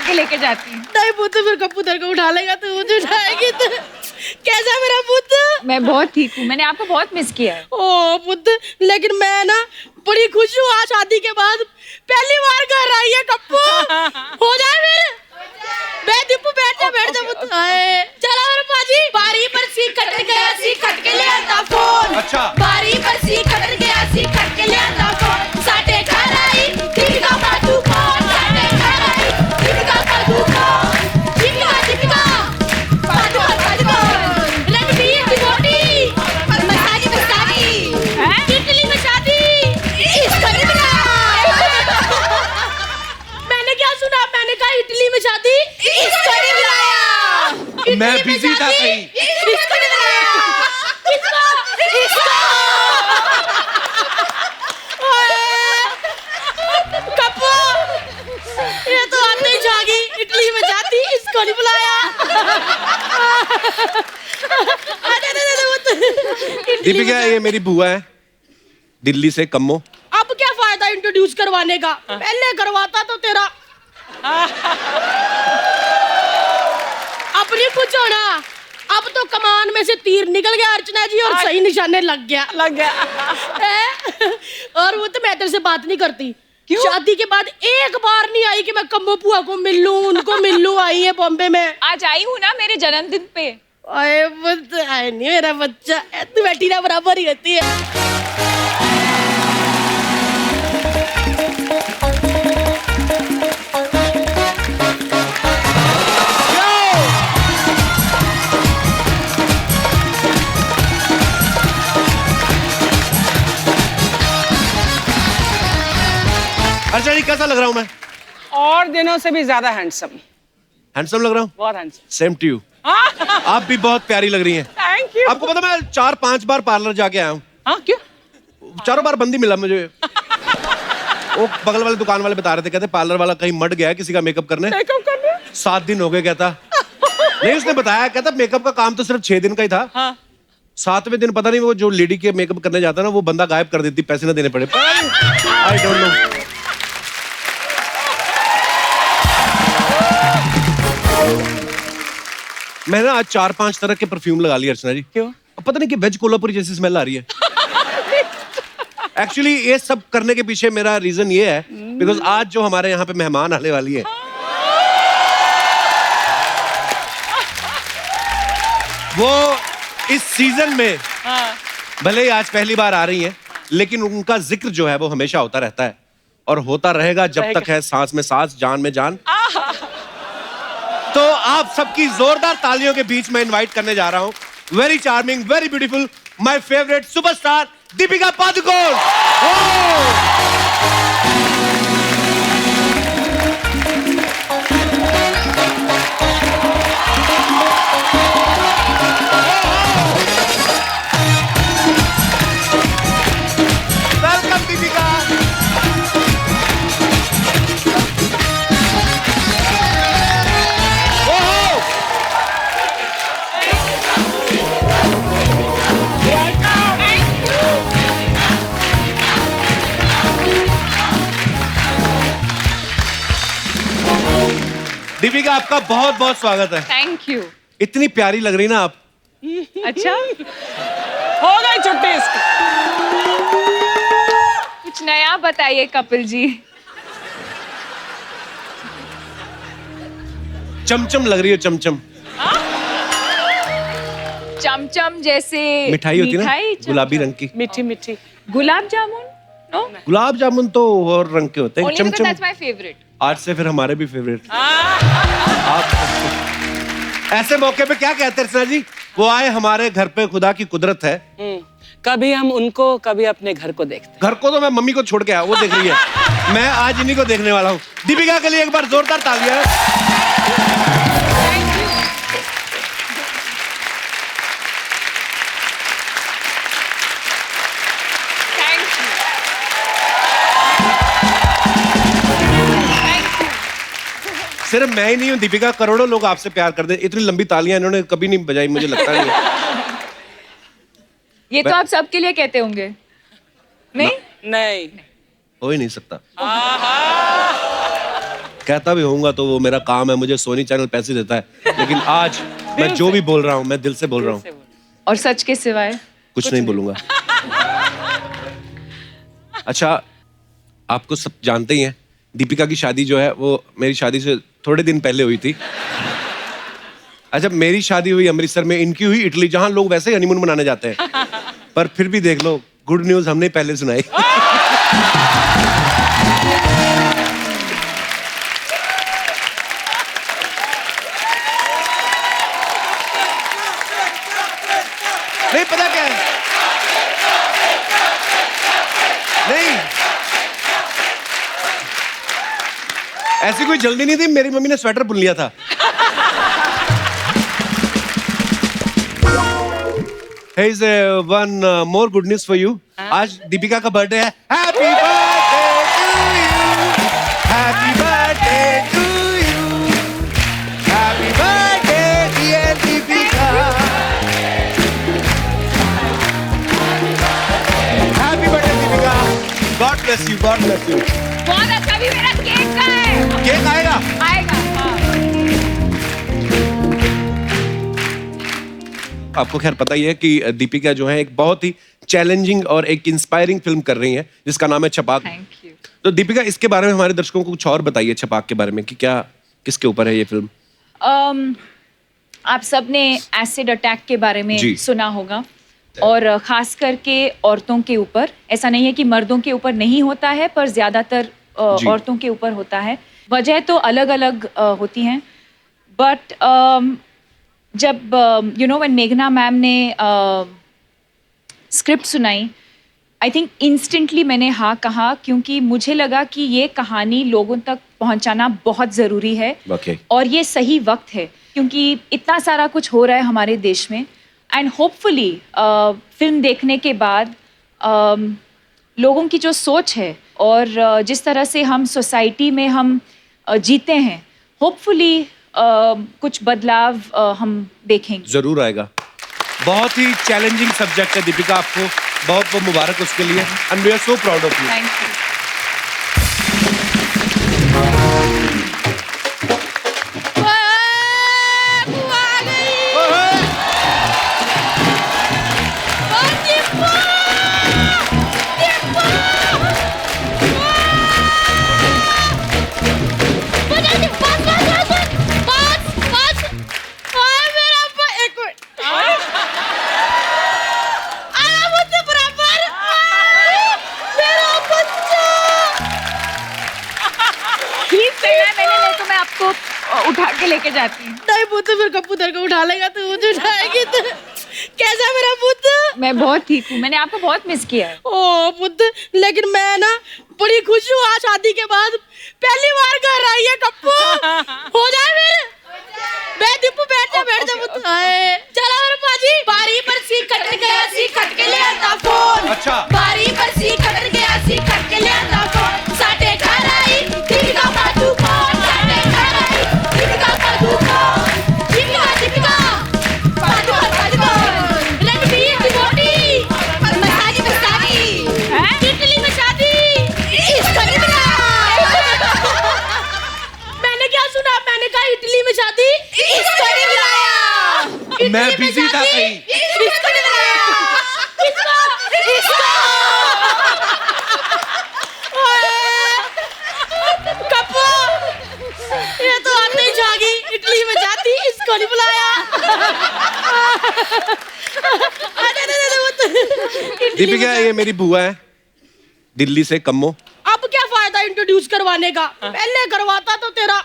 के लेके जाती हूँ। नहीं पुत, फिर कप्पू तेरे को उठा लेगा, तू मुझे उठाएगी तो कैसा है मेरा पुत? मैं बहुत ठीक हूँ, मैंने आपको बहुत मिस किया है। ओ पुत, लेकिन मैं ना बड़ी खुश हूँ, आज शादी के बाद पहली बार घर आई है कप्पू। हो जाए फिर? दीपू बैठ जा पुत। चला मेरे पाजी। बारी पर सी कट गया, सी कट के ले आता फोन। अच्छा। बारी पर सी कट गया, सी कट के ले आता फोन। साटे घर आई दीपिका पादुकोण, साटे घर आई दीपिका पादुकोण, दीपिका पादुकोण, रणबीर डिवोटी, मसानी इटली में शादी, इसको नहीं मिला। मैंने क्या सुना? मैंने कहा इटली में शादी, इसको नहीं बुलाया। मैं बिजी था कहीं। इसको नहीं बुलाया। कप्पू, ये तो आते ही जागी, इटली में जाती, इसको नहीं बुलाया। दीपिका, ये मेरी बुआ है, दिल्ली से कम्मो। अब क्या फायदा इंट्रोड्यूस करवाने का? पहले करवाता तो तेरा अपनी कुछ होना। अब तो कमान में से तीर निकल गया अर्चना जी, और सही निशाने लग गया। और वो तो मैं तेरे से बात नहीं करती। क्यों? शादी के बाद एक बार नहीं आई कि मैं कम्मो बुआ को मिल लूं, उनको मिल लूं। आई है बॉम्बे में। आज आई हूँ ना मेरे जन्मदिन पे। अरे नहीं मेरा बच्चा, तू बेटी ना बराबर ही रहती है। अर्चना जी, कैसा लग रहा हूँ मैं? और दिनों से भी ज्यादा हैंडसम। हैंडसम लग रहा हूँ? बहुत हैंडसम। Same to you. आप भी बहुत प्यारी लग रही हैं। Thank you. आपको पता, मैं 4-5 बार पार्लर जाके आया हूँ। हाँ, क्यों? चारों बार बंदी मिला मुझे। वो बगल वाले दुकान वाले बता रहे थे, कहते पार्लर वाला कहीं मट गया किसी का मेकअप करने। 7 दिन हो गए कहता। नहीं, उसने बताया, कहता मेकअप का काम तो सिर्फ 6 दिन का ही था। हाँ। 7वें दिन पता नहीं वो जो लेडी के मेकअप करने जाता ना, वो बंदा गायब कर देती, पैसे ना देने पड़े। I don't know. मैंने आज 4-5 तरह के परफ्यूम लगा लिए अर्चना जी। क्यों? अब पता नहीं कि वेज कोल्हापुरी जैसी स्मेल आ रही है। एक्चुअली ये सब करने के पीछे मेरा रीजन ये है, बिकॉज आज जो हमारे यहाँ पे मेहमान आने वाली है, वो इस सीजन में भले ही आज पहली बार आ रही हैं, लेकिन उनका जिक्र जो है वो हमेशा होता रहता है और होता रहेगा जब तक है सांस में सांस, जान में जान। तो आप सबकी जोरदार तालियों के बीच में इनवाइट करने जा रहा हूं very charming, very beautiful, my favourite superstar Deepika Padukone. Welcome Deepika. Deepika, आपका बहुत बहुत स्वागत है। Thank you. इतनी प्यारी लग रही ना आप। अच्छा, हो गई छुट्टी इसकी। कुछ नया बताइए कपिल जी। चमचम लग रही है, चमचम। चमचम जैसे मिठाई होती है ना, चमचम। गुलाबी रंग की। मीठी मीठी। गुलाब जामुन? नो, गुलाब जामुन तो और रंग के होते हैं। only because chamcham that's my favorite. आज से फिर हमारे भी फेवरेट। आप ऐसे मौके पे क्या कहते हैं अर्चना जी? वो आए हमारे घर पे, खुदा की कुदरत है। कभी हम उनको, कभी अपने घर को देखते हैं। घर को तो मैं मम्मी को छोड़ के आया, वो देख रही है। मैं आज इन्हीं को देखने वाला हूँ। दीपिका के लिए एक बार जोरदार तालियां। सिर्फ मैं ही नहीं हूँ दीपिका, करोड़ों लोग आपसे प्यार करते हैं। इतनी लंबी तालियां इन्होंने कभी नहीं बजाई, मुझे लगता नहीं है। ये तो आप सबके लिए कहते होंगे। नहीं? नहीं। हो ही नहीं सकता। कहता भी होऊंगा तो वो मेरा काम है, मुझे सोनी चैनल पैसे देता है, लेकिन आज मैं जो भी बोल रहा हूँ मैं दिल से बोल रहा हूँ। और सच के सिवाय कुछ नहीं बोलूंगा। अच्छा, आपको सब जानते ही हैं, दीपिका की शादी जो है वो मेरी शादी से थोड़े दिन पहले हुई थी। अच्छा, मेरी शादी हुई अमृतसर में, इनकी हुई इटली, जहां लोग वैसे ही हनीमून मनाने जाते हैं। पर फिर भी देख लो, गुड न्यूज हमने पहले सुनाई। नहीं पता क्या है, नहीं ऐसी कोई जल्दी नहीं थी, मेरी मम्मी ने स्वेटर बुन लिया था। Hey, is one more good news for you. आज दीपिका का बर्थडे है। Happy birthday to you. Happy birthday dear Deepika. Happy birthday Deepika. God bless you, God bless you। बहुत अच्छा, भी मेरा केक का है। केक आएगा? आएगा, हाँ। आपको खैर पता ही है कि दीपिका जो है एक बहुत ही चैलेंजिंग और एक इंस्पायरिंग फिल्म कर रही है जिसका नाम है छपाक। Thank you. तो दीपिका, इसके बारे में हमारे दर्शकों को कुछ और बताइए, छपाक के बारे में, कि क्या किसके ऊपर है ये फिल्म? आप सबने एसिड अटैक के बारे में जी। सुना होगा, और खास करके औरतों के ऊपर। ऐसा नहीं है कि मर्दों के ऊपर नहीं होता है, पर ज्यादातर औरतों के ऊपर होता है। वजह तो अलग अलग होती हैं, बट जब यू नो व्हेन मेघना मैम ने स्क्रिप्ट सुनाई, आई थिंक इंस्टेंटली मैंने हाँ कहा, क्योंकि मुझे लगा कि ये कहानी लोगों तक पहुंचाना बहुत ज़रूरी है। Okay. और ये सही वक्त है, क्योंकि इतना सारा कुछ हो रहा है हमारे देश में। एंड होपफुली फिल्म देखने के बाद लोगों की जो सोच है और जिस तरह से हम सोसाइटी में हम जीते हैं, होपफुली कुछ बदलाव हम देखेंगे। जरूर आएगा। बहुत ही चैलेंजिंग सब्जेक्ट है दीपिका, आपको बहुत बहुत मुबारक उसके लिए, and we are so proud of you. Thank you. उठा के लेके जाती हूँ। नहीं पुत्र, फिर कप्पू तेरे को उठा लेगा, तो मुझे उठाएगी तो कैसा मेरा पुत्र? मैं बहुत ठीक हूँ, मैंने आपको बहुत मिस किया है। ओ पुत्र, लेकिन मैं ना बड़ी खुश हूँ, आज शादी के बाद पहली बार घर आई है कप्पू। हो जाए मेरे? दीपू बैठ जा पुत्र। चला मेरे पाजी। बारी पर सी कट गया, सी कट के ले आता फोन। अच्छा। बारी पर सी कट गया, सी कट के ले आता फोन। साटे घर आई दीपिका पादू कौन? साटे घर आई दीपिका पादू कौन? दीपिका पादू कौन? रणबीर की बोटी मसाजी इटली में शादी, इसको नहीं बुलाया। मैंने क्या सुना? मैंने कहा इटली में शादी, इसको नहीं बुलाया। मैं बिजी था कहीं। इसको नहीं बुलाया। इसको कप्पू, ये तो आते ही जागी, इटली में जाती, इसको नहीं बुलाया। दीपिका, ये मेरी बुआ है, दिल्ली से, कम्मो। अब क्या फायदा इंट्रोड्यूस करवाने का? पहले करवाता तो तेरा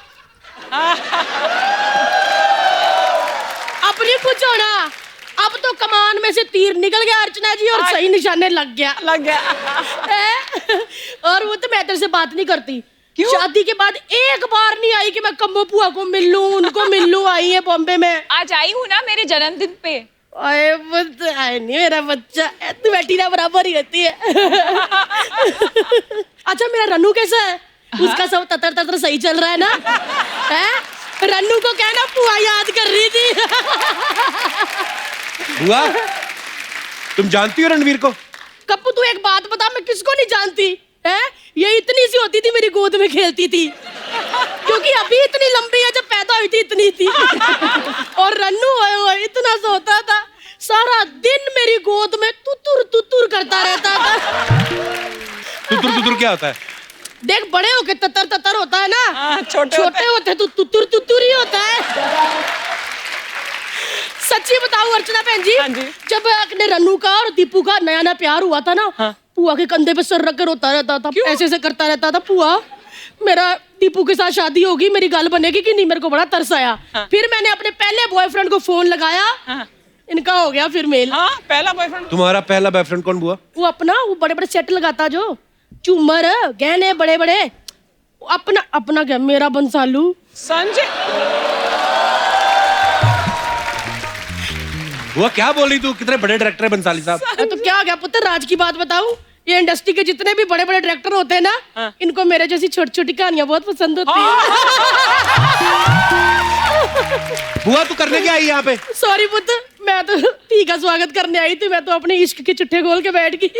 अपनी कुछ होना। अब तो कमान में से तीर निकल गया अर्चना जी, और सही निशाने लग गया। और वो तो मैं तेरे से बात नहीं करती। क्यों? शादी के बाद एक बार नहीं आई कि मैं कम्बो बुआ को मिल लूं, उनको मिल लूं। आई है बॉम्बे में। आज आई हूँ ना मेरे जन्मदिन पे। आए नहीं मेरा बच्चा, तू बेटी ना बराबर ही रहती है। अच्छा, मेरा रन्नू कैसा है? उसका सब ततर सही चल रहा है ना? है? रन्नू को कहना बुआ याद कर रही थी। बुआ, तुम जानती हो रणवीर को? कप्पू, तू एक बात बता, मैं किसको नहीं जानती है? ये इतनी सी होती थी, मेरी गोद में खेलती थी। क्योंकि अभी इतनी लंबी है, जब पैदा हुई थी इतनी थी। और रन्नू ओए इतना सोता था, सारा दिन मेरी गोद में तुतुर करता रहता था। तुतुर क्या होता है? देख, बड़े होके ततर होता है ना, छोटे होते तो तुतुर ही होता है। सच्ची बताऊं अर्चना बहन जी, हाँ जी। जब अपने रन्नू का और दीपू का नया प्यार हुआ था ना, पुआ के कंधे पे सर रख कर रोता रहता था, ऐसे करता रहता था, पुआ मेरा दीपू के साथ शादी होगी, मेरी गल बनेगी कि नहीं। मेरे को बड़ा तरस आया। फिर मैंने अपने पहले बॉयफ्रेंड को फोन लगाया, इनका हो गया फिर मेल। पहला बॉयफ्रेंड? तुम्हारा पहला बॉयफ्रेंड कौन हुआ? वो अपना, वो बड़े सेट लगाता जो, झूमर गहने बड़े, अपना क्या, मेरा बंसालू। संजय वो क्या बोली तू? कितने बड़े डायरेक्टर है बंसाली साहब। तो क्या हो गया पुत्र, राज की बात बताऊं, ये इंडस्ट्री के जितने भी बड़े डायरेक्टर होते हैं ना, इनको मेरे जैसी छोटी कहानियां बहुत पसंद होती है। बुआ तू करने क्या आई यहाँ पे? सॉरी पुत्र, मैं तो पी का स्वागत करने आई थी, मैं तो अपने इश्क के चिट्ठे खोल के बैठ गई।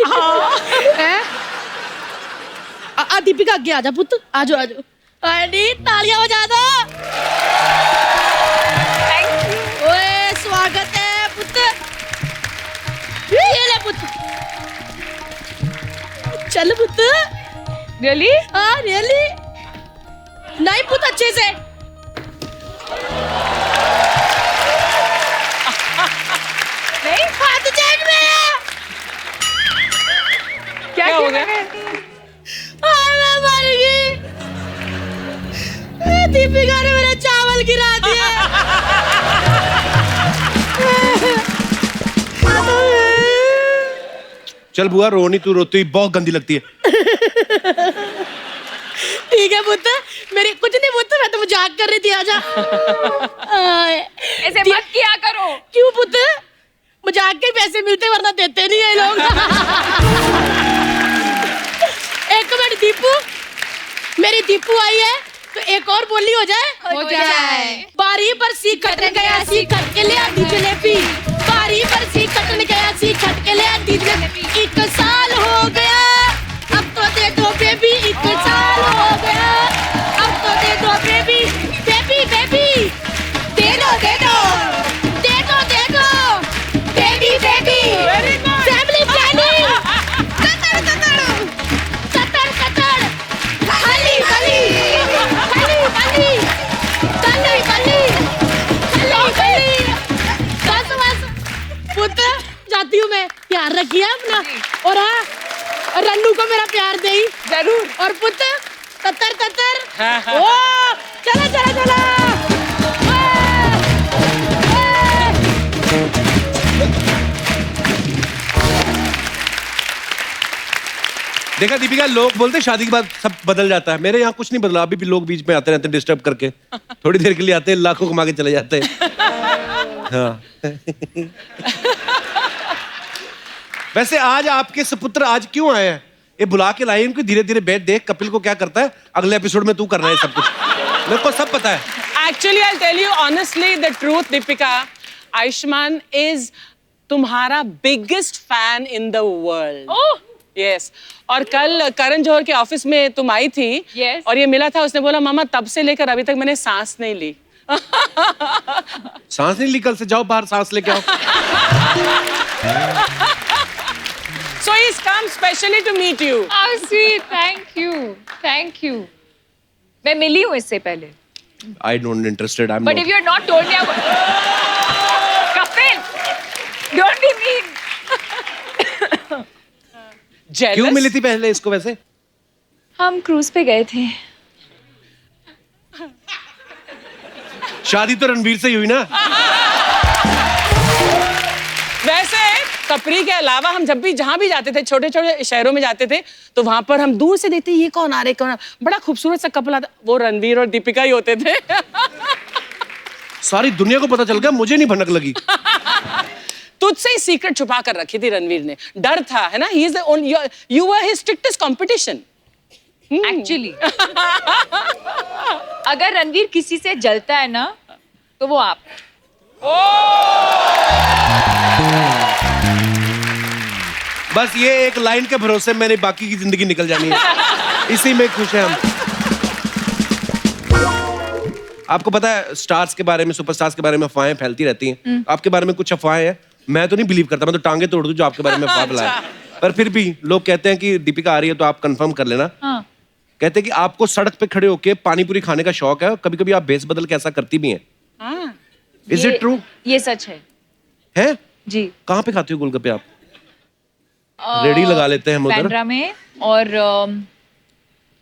दीपिका आगे आजा पुत्र, आजो आंटी, तालियां बजा दो। ओए स्वागत है पुत्र, ये ले पुत्र, चल पुत्र। रियली? हाँ रियली, नहीं पुत्र अच्छे से। नहीं, हाथ चेक में क्या हो गया? मैं मर गई। दीपिका ने मेरा चावल गिरा दिया। चल बुआ रोनी, तू रोती बहुत गंदी लगती है। ठीक है पुत्र, मेरी कुछ नहीं पुत्र, मैं तो मजाक कर रही थी। आजा। ऐसे मत किया करो। क्यों पुत्र, मजाक के पैसे मिलते वरना देते नहीं है ये लोग। एक मिनट दीपू, मेरी दीपू आई है तो एक और बोली हो जाए। हो जाए। बारी पर सी कटन गया, सी कट के ले आती जलेबी। बारी पर सी कटन गया, सी कट के ले आती जलेबी। 1 साल हो गया, अब तो दे दो बेबी। 1 साल हो गया, अब तो दे दो बेबी। बेबी बेबी दे दो दे दो दे दो दे दो baby baby. Family planning, Qatar Qatar Qatar Qatar, खाली खाली खाली खाली खाली खाली खाली खाली। बस बस पुत्र, जाती हूँ मैं, प्यार रखिए अपना। और हाँ, रन्नू को मेरा प्यार दे जरूर। और पुत्र ततर ततर। ओ चला चला चला। देखा दीपिका, लोग बोलते शादी के बाद सब बदल जाता है, मेरे यहाँ कुछ नहीं बदला। अभी भी लोग बीच में आते रहते हैं डिस्टर्ब करके, थोड़ी देर के लिए आते हैं, लाखों कमा के चले जाते हैं। हाँ। वैसे आज आपके सुपुत्र आज क्यों आए हैं? ये बुला के लाए इनको, धीरे धीरे बैठ, देख कपिल को क्या करता है, अगले एपिसोड में तू करना है सब कुछ, मेरे को सब पता है। Actually, I'll tell you honestly the truth, Deepika. Ayushman is तुम्हारा biggest fan in the world. Oh, Yes. और कल करण जौहर के ऑफिस में तुम आई थी। Yes. और ये मिला था, उसने बोला मामा तब से लेकर अभी तक मैंने सांस नहीं ली। सांस नहीं ली? कल से जाओ बाहर सांस लेके आओ। So he's come specially to meet you. how sweet. Thank you. मैं मिली हूँ इससे पहले। I don't interested. I'm But not. if you had not told me, Kapil, don't be mean. Jealous? क्यों मिली थी पहले इसको वैसे? हम क्रूज पे गए थे। शादी तो रणवीर से ही हुई ना? वैसे कपरी के अलावा हम जब भी जहां भी जाते थे, छोटे छोटे शहरों में जाते थे, तो वहां पर हम दूर से देखते ये कौन आ रहे, कौन बड़ा खूबसूरत सा कपल आता, वो रणवीर और दीपिका ही होते थे। सारी दुनिया को पता चल गया, मुझे नहीं भनक लगी। तुझसे ही सीक्रेट छुपा कर रखी थी रणवीर ने, डर था, है ना? He is the only, you were his strictest competition. Actually अगर रणवीर किसी से जलता है ना, तो वो आप। बस ये एक लाइन के भरोसे मेरी बाकी की जिंदगी निकल जानी है, इसी में खुश है हम। आपको पता है स्टार्स के बारे में, सुपरस्टार्स के बारे में अफवाहें फैलती रहती हैं। आपके बारे में कुछ अफवाहें हैं, मैं तो नहीं बिलीव करता, मैं तो टांगे तोड़ दूं जो आपके बारे में अफवाह फैलाए। पर फिर भी लोग कहते हैं कि दीपिका आ रही है तो आप कंफर्म कर लेना। हाँ। कहते हैं कि आपको सड़क पे खड़े होके पानी पूरी खाने का शौक है और कभी कभी आप भेस बदल के ऐसा करती भी हैं। हाँ। Is it true? ये सच है है? जी। कहाँ पे खाते हो गोलगप्पे आप? रेडी लगा लेते हैं हम उधर। बांद्रा में और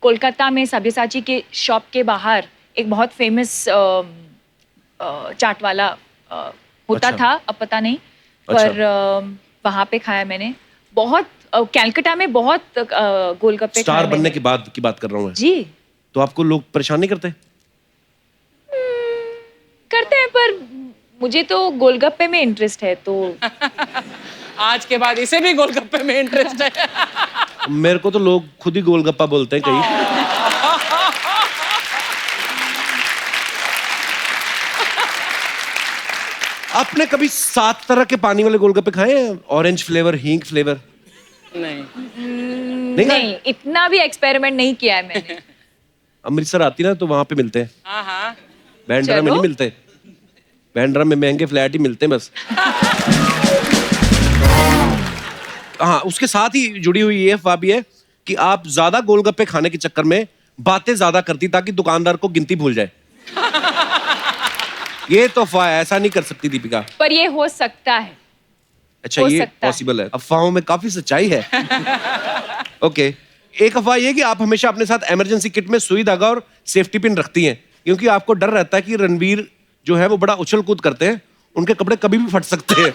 कोलकाता में सब्यसाची के शॉप के बाहर एक बहुत फेमस चाट वाला होता अच्छा। था, अब पता नहीं, पर वहाँ पे खाया मैंने। बहुत कैलकाटा में बहुत गोलगप्पे स्टार खाए बनने मैंने। के बाद की बात कर रहा हूँ मैं। जी तो आपको लोग परेशान नहीं करते? करते हैं, पर मुझे तो गोलगप्पे में इंटरेस्ट है, तो आज के बाद इसे भी गोलगप्पे में इंटरेस्ट है। मेरे को तो लोग खुद ही गोलगप्पा बोलते हैं कहीं। आपने कभी 7 तरह के पानी वाले गोलगप्पे खाए हैं? ऑरेंज फ्लेवर, हींग फ्लेवर? नहीं। नहीं, इतना भी एक्सपेरिमेंट नहीं किया है मैंने। अमृतसर आती ना तो वहां पे मिलते हैं। हाँ हाँ। बैंड्रा में चलो। नहीं मिलते। बैंड्रा में महंगे फ्लैट ही मिलते हैं बस। हाँ, उसके साथ ही जुड़ी हुई ये अफवाह भी है कि आप ज्यादा गोलगप्पे खाने के चक्कर में बातें ज्यादा करती ताकि दुकानदार को गिनती भूल जाए। ये तो अफवाह है, ऐसा नहीं कर सकती दीपिका। पर ये हो सकता है। अच्छा, हो ये सकता है। पॉसिबल है। अफवाहों में काफी सच्चाई है। ओके, एक अफवाह ये कि आप हमेशा अपने साथ इमरजेंसी किट में सुई धागा और सेफ्टी पिन रखती हैं क्योंकि आपको डर रहता है कि रणवीर जो है वो बड़ा उछल कूद करते हैं, उनके कपड़े कभी भी फट सकते हैं।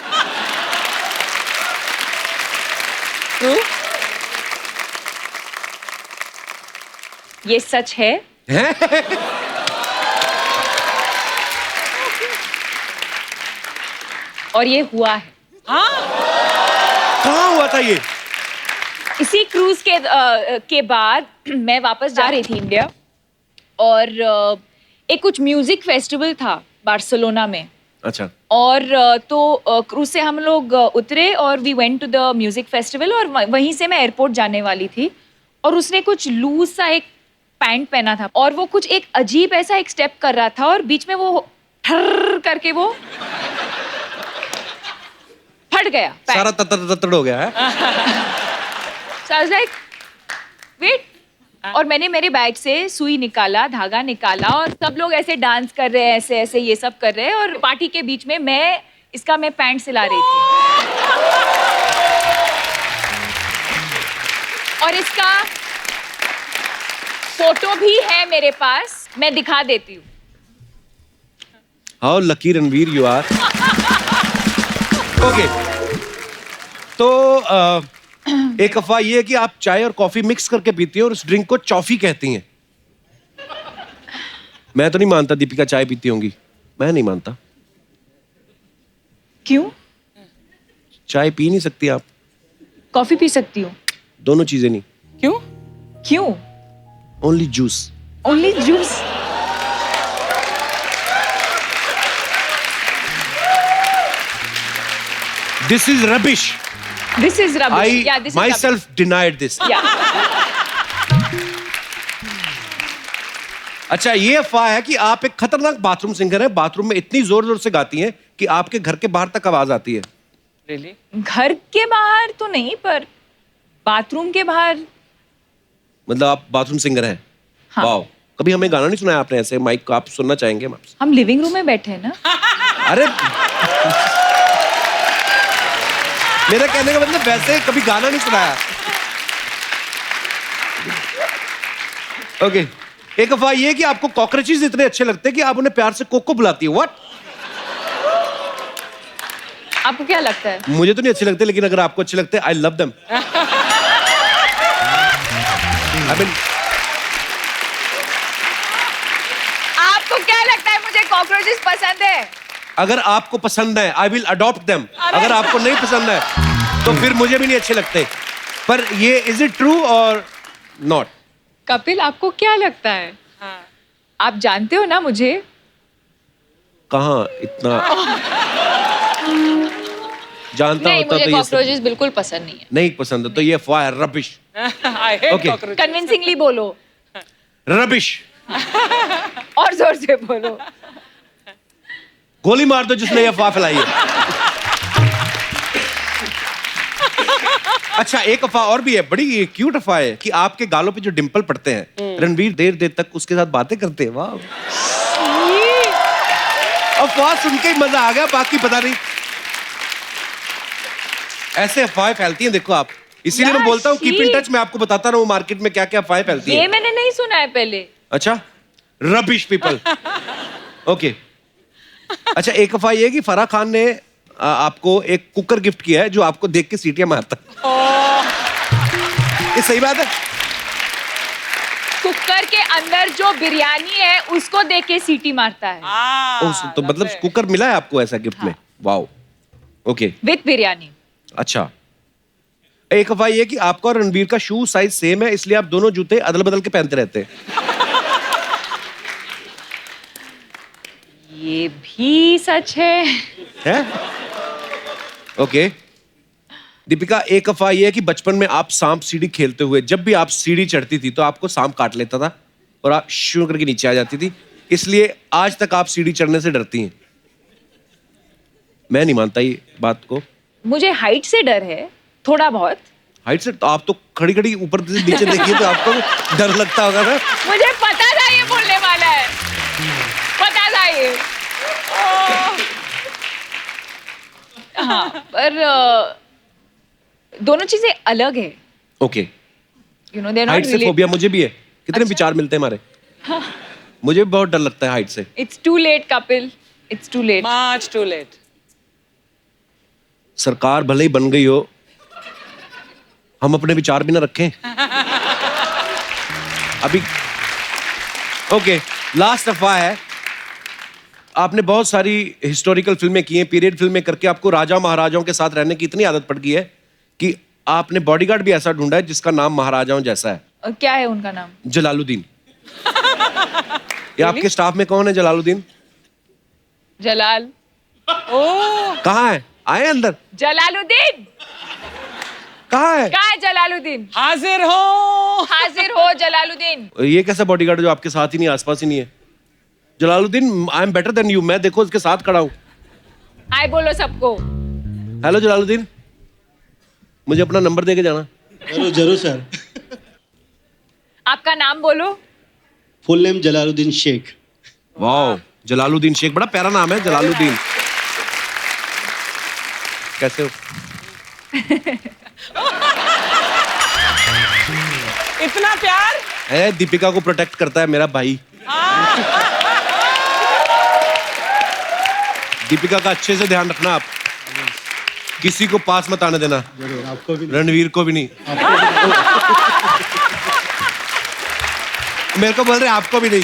ये सच है। और ये हुआ है। कहाँ हुआ था ये? इसी क्रूज के बाद मैं वापस जा रही थी इंडिया, और एक कुछ म्यूजिक फेस्टिवल था बार्सिलोना में। अच्छा। और तो क्रूज से हम लोग उतरे और we went to the music festival, और वहीं से मैं एयरपोर्ट जाने वाली थी, और उसने कुछ लूज सा एक पैंट पहना था और वो कुछ एक अजीब ऐसा एक स्टेप कर रहा था और बीच में वो ठर करके वो फट गया पैंट। सारा तत्तड़ हो गया है। So I was like, wait. और मैंने मेरे बैग से सुई निकाला, धागा निकाला, और सब लोग ऐसे डांस कर रहे हैं, ऐसे ऐसे ये सब कर रहे हैं, और पार्टी के बीच में मैं पैंट सिला रही थी। और इसका फोटो भी है मेरे पास, मैं दिखा देती हूँ। How lucky Ranveer you are. Okay, तो एक अफवाह ये है कि आप चाय और कॉफी मिक्स करके पीती हैं और उस ड्रिंक को चॉफी कहती हैं। मैं तो नहीं मानता दीपिका चाय पीती होंगी, मैं नहीं मानता। क्यों? चाय पी नहीं सकती आप? कॉफी पी सकती हूँ। दोनों चीजें नहीं, क्यों? क्यों? Only juice. Only juice? This is rubbish. This is rubbish. I Yeah, this is rubbish. myself denied this. Yeah. अच्छा, ये अफवाह है कि आप एक खतरनाक बाथरूम सिंगर हैं, बाथरूम में इतनी जोर जोर से गाती हैं कि आपके घर के बाहर तक आवाज आती है। Really? घर के बाहर तो नहीं, पर बाथरूम के बाहर। मतलब आप बाथरूम सिंगर हैं? हाँ। वाओ, कभी हमें गाना नहीं सुनाया आपने ऐसे माइक को, आप सुनना चाहेंगे हम आपसे? हम लिविंग रूम में बैठे हैं ना। अरे मेरा कहने का मतलब वैसे कभी गाना नहीं सुनाया। ओके, एक अफवाह ये है कि आपको कॉकरोचेस इतने अच्छे लगते हैं कि आप उन्हें प्यार से कोको बुलाती है। व्हाट? आपको क्या लगता है? मुझे तो नहीं अच्छे लगते, लेकिन अगर आपको अच्छे लगते हैं, I love them. I mean, आपको क्या लगता है मुझे कॉकरोचेस पसंद है? अगर आपको पसंद है, आई विल अडॉप्ट देम। अगर आपको नहीं पसंद है तो फिर मुझे भी नहीं अच्छे लगते। पर ये इज इट ट्रू और नॉट? कपिल, आपको क्या लगता है? हाँ। आप जानते हो ना मुझे। कहाँ इतना जानता नहीं, होता मुझे तो ये सब कॉकरोचेस बिल्कुल पसंद नहीं है। नहीं पसंद है, तो ये अफवाह है, rubbish. I hate Okay. cockroaches. Convincingly बोलो। रबिश। और जोर से बोलो। गोली मार दो जिसने ये अफवाह फैलाई है। अच्छा, एक अफवाह और भी है, बड़ी क्यूट अफवाह है कि आपके गालों पे जो डिंपल पड़ते हैं, रणवीर देर देर तक उसके साथ बातें करते हैं। वाह, अफवाह सुन के ही मजा आ गया, बाकी पता नहीं। ऐसे अफवाहें फैलती हैं, देखो आप, इसीलिए मैं बोलता हूँ कीप इन टच। मैं आपको बताता रहा हूँ मार्केट में क्या क्या अफवाहें फैलती हैं। ये मैंने नहीं सुना है पहले। अच्छा, रबिश पीपल। ओके। अच्छा, एक अफवाह ये है कि फराह खान ने आपको एक कुकर गिफ्ट किया है जो आपको देख के सीटियां मारता है। ये सही बात है? कुकर के अंदर जो बिरयानी है उसको देख के सीटी मारता है। तो मतलब कुकर मिला है आपको ऐसा गिफ्ट में? Wow, okay. विद बिरयानी। अच्छा, एक अफवाह ये है कि आपका और रणवीर का शू साइज सेम है, इसलिए आप दोनों जूते अदल बदल के पहनते रहते हैं। ये भी सच है। है? ओके। दीपिका, एक अफवाह ये है कि बचपन में आप सांप सीढ़ी खेलते हुए जब भी आप सीढ़ी चढ़ती थी तो आपको सांप काट लेता था और आप शू करके नीचे आ जाती थी, इसलिए आज तक आप सीढ़ी चढ़ने से डरती हैं। मैं नहीं मानता ये बात को। मुझे हाइट से डर है, थोड़ा बहुत। हाइट से? तो आप तो खड़ी खड़ी ऊपर से नीचे देखिए तो आपको डर लगता होगा ना। मुझे पता था ये बोलने वाला है, पता था ये। हाँ, पर दोनों चीजें अलग है। Okay. You know, they are height not से फोबिया रिलेटेड। मुझे भी है। कितने अच्छा? विचार मिलते हैं हमारे। मुझे भी बहुत डर लगता है हाइट से। It's too late Kapil, it's too late. Much too late. सरकार भले ही बन गई हो, हम अपने विचार भी ना रखें अभी। ओके, लास्ट अफवाह है, आपने बहुत सारी हिस्टोरिकल फिल्में की हैं, पीरियड फिल्में करके आपको राजा महाराजाओं के साथ रहने की इतनी आदत पड़ गई है कि आपने बॉडीगार्ड भी ऐसा ढूंढा है जिसका नाम महाराजाओं जैसा है। और क्या है उनका नाम? जलालुद्दीन। ये आपके स्टाफ में कौन है जलालुद्दीन? जलाल। कहाँ है? आए अंदर। जलालुद्दीन कहाँ है? कहाँ है? जलालुद्दीन हाजिर हो। हाजिर हो जलालुद्दीन। ये कैसा बॉडीगार्ड जो आपके साथ ही नहीं, आसपास ही नहीं है? Jalaluddin, I am better than you. मैं देखो इसके साथ खड़ा हूं। हाय बोलो सबको। हेलो जलालुद्दीन, मुझे अपना नंबर दे के जाना। जरूर जरूर सर। आपका नाम बोलो। Full name Jalaluddin Sheikh. वाह, जलालुद्दीन शेख, बड़ा प्यारा नाम है जलालुद्दीन। कैसे हो? इतना प्यार है, दीपिका को प्रोटेक्ट करता है मेरा भाई। दीपिका का अच्छे से ध्यान रखना आप, किसी को पास मत आने देना। जरूर, आपको भी। रणवीर को भी नहीं। मेरे को बोल रहे आपको भी नहीं।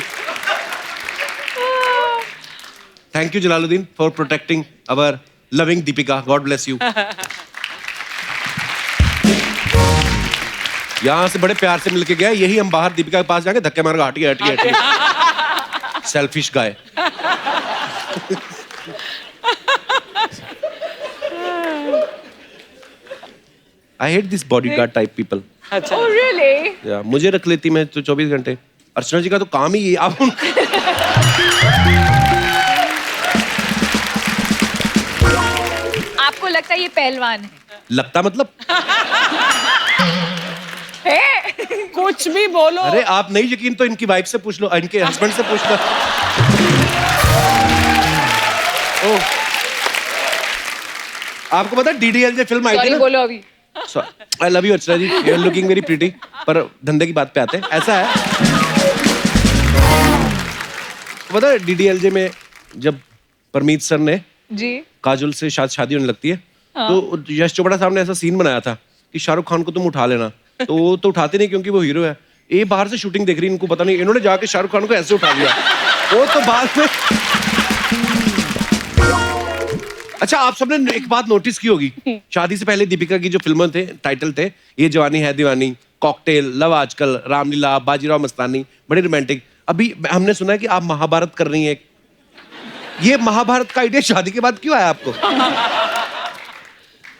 Thank you Jalaluddin for protecting our loving Deepika. God bless you. यहां से बड़े प्यार से मिलके गया, यही हम बाहर दीपिका के पास जाके धक्के मार के हटिए हटिए हटिए। Selfish guy. I hate this bodyguard type people. अच्छा। Oh really? Yeah, मुझे रख लेती मैं तो 24 घंटे। अर्चना जी का तो काम ही ये। आप आपको लगता है ये पहलवान है? लगता मतलब? है? कुछ भी बोलो। अरे आप नहीं यकीन तो इनकी वाइफ से पूछ लो, इनके हस्बैंड से पूछ लो। ओह, आपको पता है DDLJ फिल्म आई थी सॉरी ना? बोलो अभी। I love you Archana ji, you are looking very pretty. पर धंधे की बात पे आते हैं। ऐसा है, पता है DDLJ में जब परमीत सर ने जी। काजोल से शादी होने लगती है, तो यश चोपड़ा साहब ने ऐसा सीन बनाया था कि शाहरुख खान को तुम उठा लेना, तो वो तो उठाते नहीं क्योंकि वो हीरो है। ये बाहर से शूटिंग देख रही, इनको पता नहीं, इन्होंने जाके शाहरुख खान को ऐसे उठा लिया। वो तो बाद में। अच्छा, आप सबने एक बात नोटिस की होगी, शादी से पहले दीपिका की जो फिल्में थे, टाइटल थे, ये जवानी है दीवानी, कॉकटेल, लव आजकल, रामलीला, बाजीराव मस्तानी, बड़ी रोमांटिक। अभी हमने सुना है कि आप महाभारत कर रही हैं। ये महाभारत का आइडिया शादी के बाद क्यों आया आपको?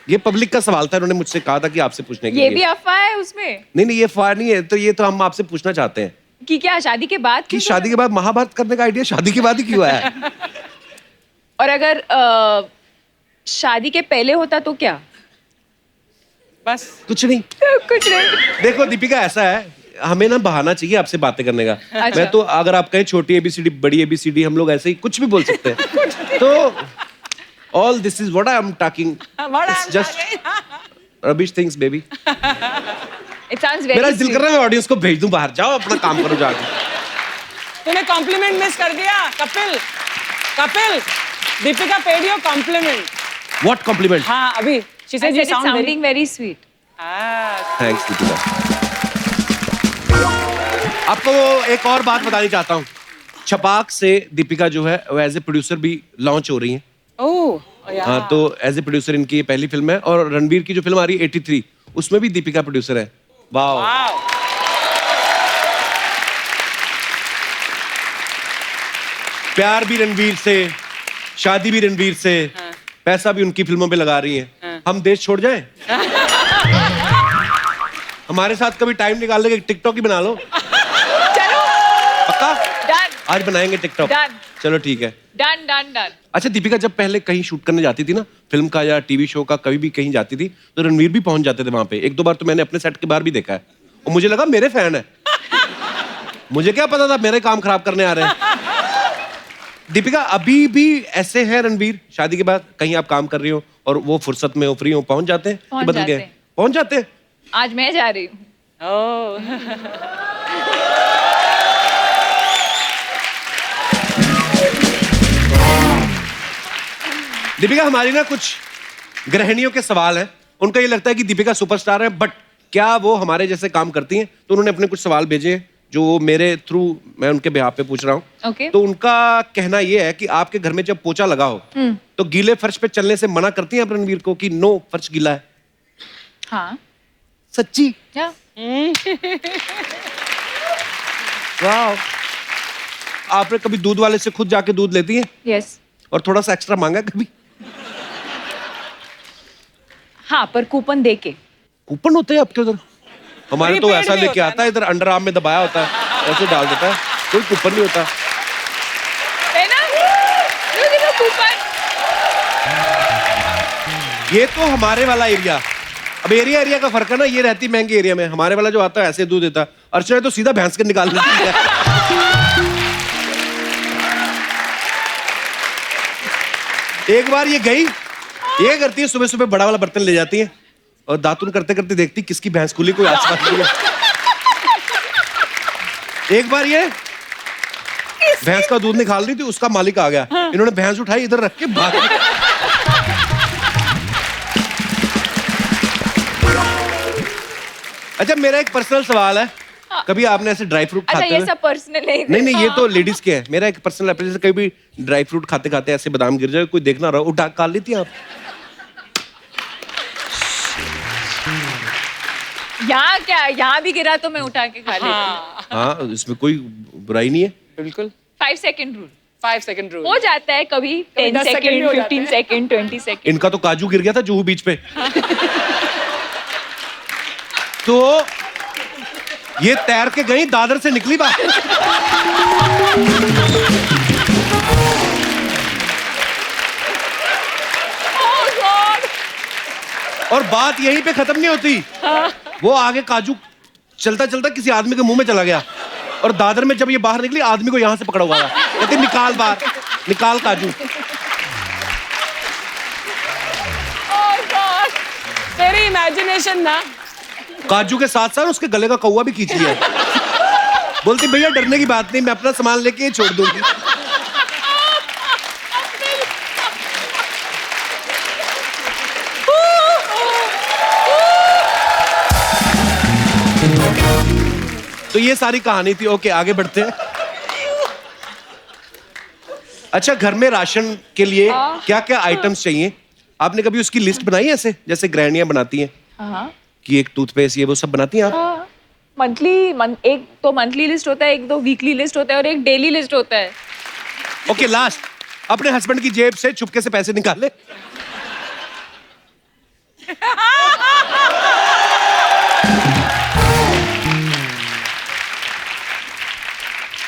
ये पब्लिक का सवाल था, उन्होंने मुझसे कहा था कि आपसे पूछने के ये लिए। भी अफवाह है उसमें? नहीं नहीं, ये अफवाह नहीं है, तो ये तो हम आपसे पूछना चाहते हैं। कि क्या शादी के बाद कि क्यों शादी के बाद महाभारत करने का आइडिया शादी के बाद ही क्यों आया? और अगर शादी के पहले होता तो क्या? बस कुछ नहीं। कुछ नहीं। देखो दीपिका, ऐसा है, हमें ना बहाना चाहिए आपसे बातें करने का। अच्छा। मैं तो अगर आप कहें छोटी एबीसीडी बड़ी एबीसीडी, हम लोग ऐसे ही कुछ भी बोल सकते हैं। तो all this is what I am talking, it's just rubbish things baby. It sounds very मेरा दिल sweet. कर रहा है मैं ऑडियंस को भेज दूं बाहर, जाओ अपना काम करो जाके। तूने कॉम्प्लीमेंट मिस कर दिया Kapil. Kapil, Deepika paid your compliment. What compliment? हाँ अभी she I said said you it's sound very sounding very sweet. Thanks Deepika. आपको एक और बात बतानी चाहता हूँ, छपाक से दीपिका जो है वो एज ए प्रोड्यूसर भी लॉन्च हो रही है। ओह हाँ, तो एज ए प्रोड्यूसर इनकी ये पहली फिल्म है, और रणवीर की जो फिल्म आ रही है 83, उसमें भी दीपिका प्रोड्यूसर है। वाओ। प्यार भी रणवीर से, शादी भी रणवीर से, पैसा भी उनकी फिल्मों पे लगा रही है। हम देश छोड़ जाएं? हमारे साथ कभी टाइम निकाल लेके टिकटॉक ही बना लो। चलो पक्का? डन आज बनाएंगे टिकटॉक। Done. चलो ठीक है। Done done done. अच्छा दीपिका, जब पहले कहीं शूट करने जाती थी ना, फिल्म का या टीवी शो का, कभी भी कहीं जाती थी तो रणवीर भी पहुंच जाते थे वहां पे। एक दो बार तो मैंने अपने सेट के बाहर भी देखा है, और मुझे लगा मेरे फैन है। मुझे क्या पता था मेरे काम खराब करने आ रहे हैं। दीपिका, अभी भी ऐसे है रणवीर, शादी के बाद कहीं आप काम कर रही हो और वो फुर्सत में हो, फ्री हो, पहुंच जाते हैं कि पहुंच बदल जाते गए? हैं। पहुंच जाते हैं। आज मैं जा रही हूँ। दीपिका, हमारी ना कुछ गृहिणियों के सवाल हैं, उनका ये लगता है कि दीपिका सुपरस्टार है, बट क्या वो हमारे जैसे काम करती हैं? तो उन्होंने अपने कुछ सवाल भेजे हैं जो मेरे थ्रू मैं उनके बिहाफ पे पूछ रहा हूँ। Okay. तो उनका कहना ये है कि आपके घर में जब पोछा लगा हो तो गीले फर्श पे चलने से मना करती हैं आप रणवीर को कि नो, फर्श गीला है? हाँ सच्ची? क्या? वाह। आपने कभी दूध वाले से खुद जाके दूध लेती हैं यस। और थोड़ा सा एक्स्ट्रा मांगा कभी? हाँ, पर कूपन दे के। कूपन होते हैं आपके उधर? हमारे तो Prepaid ऐसा भी लेके होता है आता है, इधर अंडर आर्म में दबाया होता है, ऐसे डाल देता है, कोई कूपन नहीं होता। है ना? Look at the coupon. ये तो हमारे वाला एरिया। अब एरिया एरिया का फर्क है ना, ये रहती महंगे एरिया में, हमारे वाला जो आता है ऐसे दूध देता है। अर्चना तो सीधा भैंस के निकाल लेती है। एक बार ये गई, ये करती है, सुबह सुबह बड़ा वाला बर्तन ले जाती है और दातुन करते करते देखती किसकी भैंस खुली, कोई आसपास नहीं है। एक बार ये भैंस का दूध निकाल रही थी, उसका मालिक आ गया, इन्होंने भैंस उठाई इधर रख के भाग गई। अच्छा, मेरा एक पर्सनल सवाल है, कभी आपने ऐसे ड्राई फ्रूट अच्छा, खाते ये हुए? सब पर्सनल है। नहीं नहीं, ये तो लेडीज के है। मेरा एक पर्सनल एप्लीकेशन, कभी ड्राई फ्रूट खाते खाते ऐसे बादाम गिर जाए, कोई देखना रहा, उठा खा लेती हैं आप? यहाँ क्या, यहाँ भी गिरा तो मैं उठा के खा लेती हूँ। हाँ, इसमें कोई बुराई नहीं है। बिल्कुल। 5 सेकंड रूल 5 सेकंड रूल हो जाता है कभी, 10 10 सेकंड भी सेकंड, हो जाते 15 हैं। Second, 20 second. इनका तो काजू गिर गया था जुहू बीच पे। तो ये तैर के गई, दादर से निकली बाहर। और बात यहीं पे खत्म नहीं होती, वो आगे काजू चलता चलता किसी आदमी के मुंह में चला गया, और दादर में जब ये बाहर निकली, आदमी को यहां से पकड़ा हुआ था, कहते निकाल बाहर, निकाल काजू। तेरी इमेजिनेशन ना। काजू के साथ साथ उसके गले का कौवा भी खींच लिया। बोलती भैया डरने की बात नहीं, मैं अपना सामान लेके छोड़ दूंगी। तो ये सारी कहानी थी। ओके, आगे बढ़ते हैं। अच्छा, घर में राशन के लिए क्या क्या आइटम्स चाहिए? आपने कभी उसकी लिस्ट बनाई है ऐसे, जैसे गृहिणियां बनाती हैं हाँ कि एक टूथपेस्ट ये वो सब बनाती हैं आप? हाँ, एक तो मंथली लिस्ट होता है, एक दो वीकली लिस्ट होता है और एक डेली लिस्ट होता है। ओके, लास्ट, अपने हस्बैंड की जेब से चुपके से पैसे निकाले।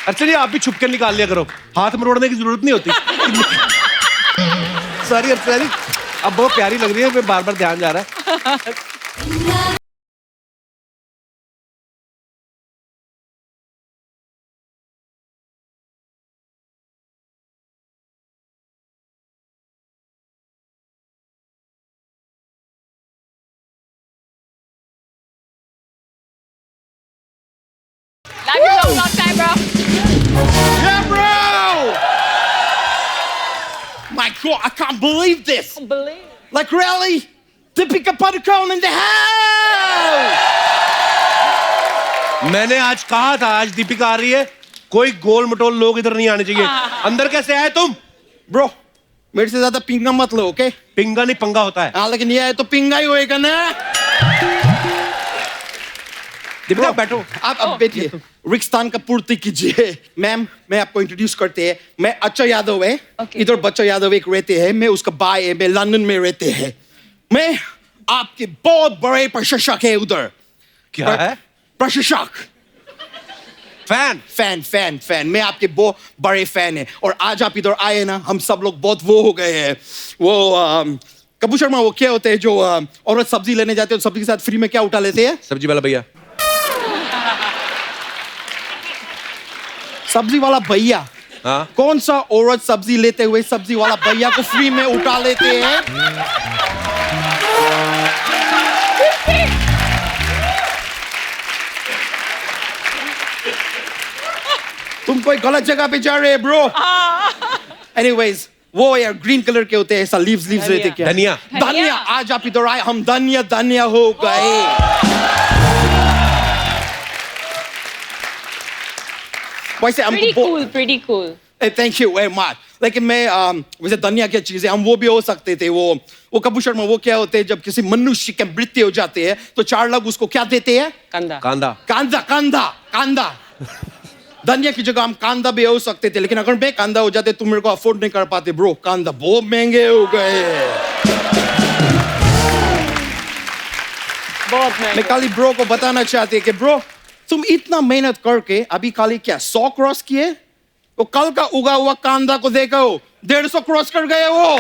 अच्छा नहीं, आप भी छुप के निकाल लिया करो, हाथ मरोड़ने की जरूरत नहीं होती। सॉरी अर्चना जी, अब बहुत प्यारी लग रही है, मैं बार बार ध्यान जा रहा है। Love you long, long time, bro. Yeah, bro! My God, I can't believe this. Like really? Deepika Padukone in the house! मैंने आज कहा था, आज दीपिका आ रही है, कोई गोल मटोल लोग इधर नहीं आने चाहिए। अंदर कैसे आए तुम? Bro, मेरे से ज्यादा पिंगा मत लो, ओके? पिंगा नहीं पंगा होता है। हाँ, लेकिन ये है तो पिंगा ही होएगा ना? दीपिका बैठो। आप बैठिए, रिक्स्तान का पूर्ति कीजिए। मैम, मैं आपको इंट्रोड्यूस करते हैं। मैं अच्छा यादव है, Okay. इधर बच्चा यादव एक रहते हैं, मैं उसका भाई है, मैं लंदन में रहते हैं। मैं आपके बहुत बड़े प्रशंसक है उधर। क्या है? प्रशंसक। फैन, मैं आपके बहुत बड़े फैन है। और आज आप इधर आए ना, हम सब लोग बहुत वो हो गए हैं। वो कपूर शर्मा, वो क्या होते हैं जो औरत सब्जी लेने जाते हैं, सब्जी के साथ फ्री में क्या उठा लेते हैं? सब्जी वाला भैया। सब्जी वाला भैया। हाँ? कौन सा औरत सब्जी लेते हुए सब्जी वाला भैया को फ्री में उठा लेते हैं? तुम कोई गलत जगह पे जा रहे हैं ब्रो। एनीवेज, वो यार ग्रीन कलर के होते हैं, ऐसा लीव्स रहते क्या? धनिया। धनिया। आज आप इधर आए, हम धनिया हो गए। वैसे हमको Pretty cool. Thank you very much. लेकिन मैं वैसे धनिया क्या चीज है, हम वो भी हो सकते थे। वो कपूर शर्मा, वो क्या होते हैं जब किसी मनुष्य की मृत्यु हो जाते हैं तो चार लोग उसको क्या देते हैं? कांदा। धनिया की जगह हम कांदा भी हो सकते थे, लेकिन अगर मैं कांदा हो जाते तुम मेरे को अफोर्ड नहीं कर पाते ब्रो। कांदा बहुत महंगे हो गए। बहुत मैं खाली ब्रो को बताना चाहती है कि ब्रो, तुम इतना मेहनत करके अभी खाली क्या 100 क्रॉस किए? वो कल का उगा हुआ कांदा को देखो, 150 क्रॉस कर गए वो।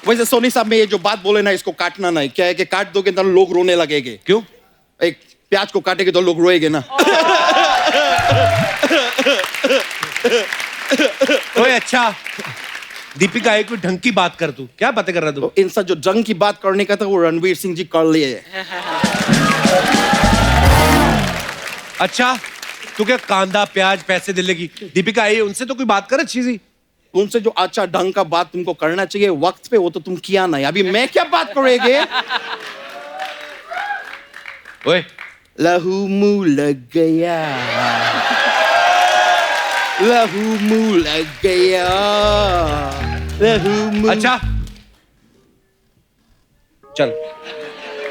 वैसे सोनी साहब, मैं ये जो बात बोले ना, इसको काटना नहीं। क्या है कि काट दोगे तो लोग रोने लगेंगे। क्यों? एक प्याज को काटेंगे तो लोग रोएंगे ना। ओए अच्छा, दीपिका एक कोई ढंग की बात कर, तू क्या बातें कर रहा तू? तो इनसा जो जंग की बात करने का था वो रणवीर सिंह जी कर लिए। अच्छा, तू क्या कांदा प्याज पैसे दिले की? दीपिका आई है, उनसे तो कोई बात कर अच्छी सी। उनसे जो अच्छा ढंग का बात तुमको करना चाहिए वक्त पे, वो तो तुम किया नहीं। अभी मैं क्या बात करेंगे? ओए लहू मुंह लग गया, लहू मुंह लग गया, लहू मुंह। अच्छा,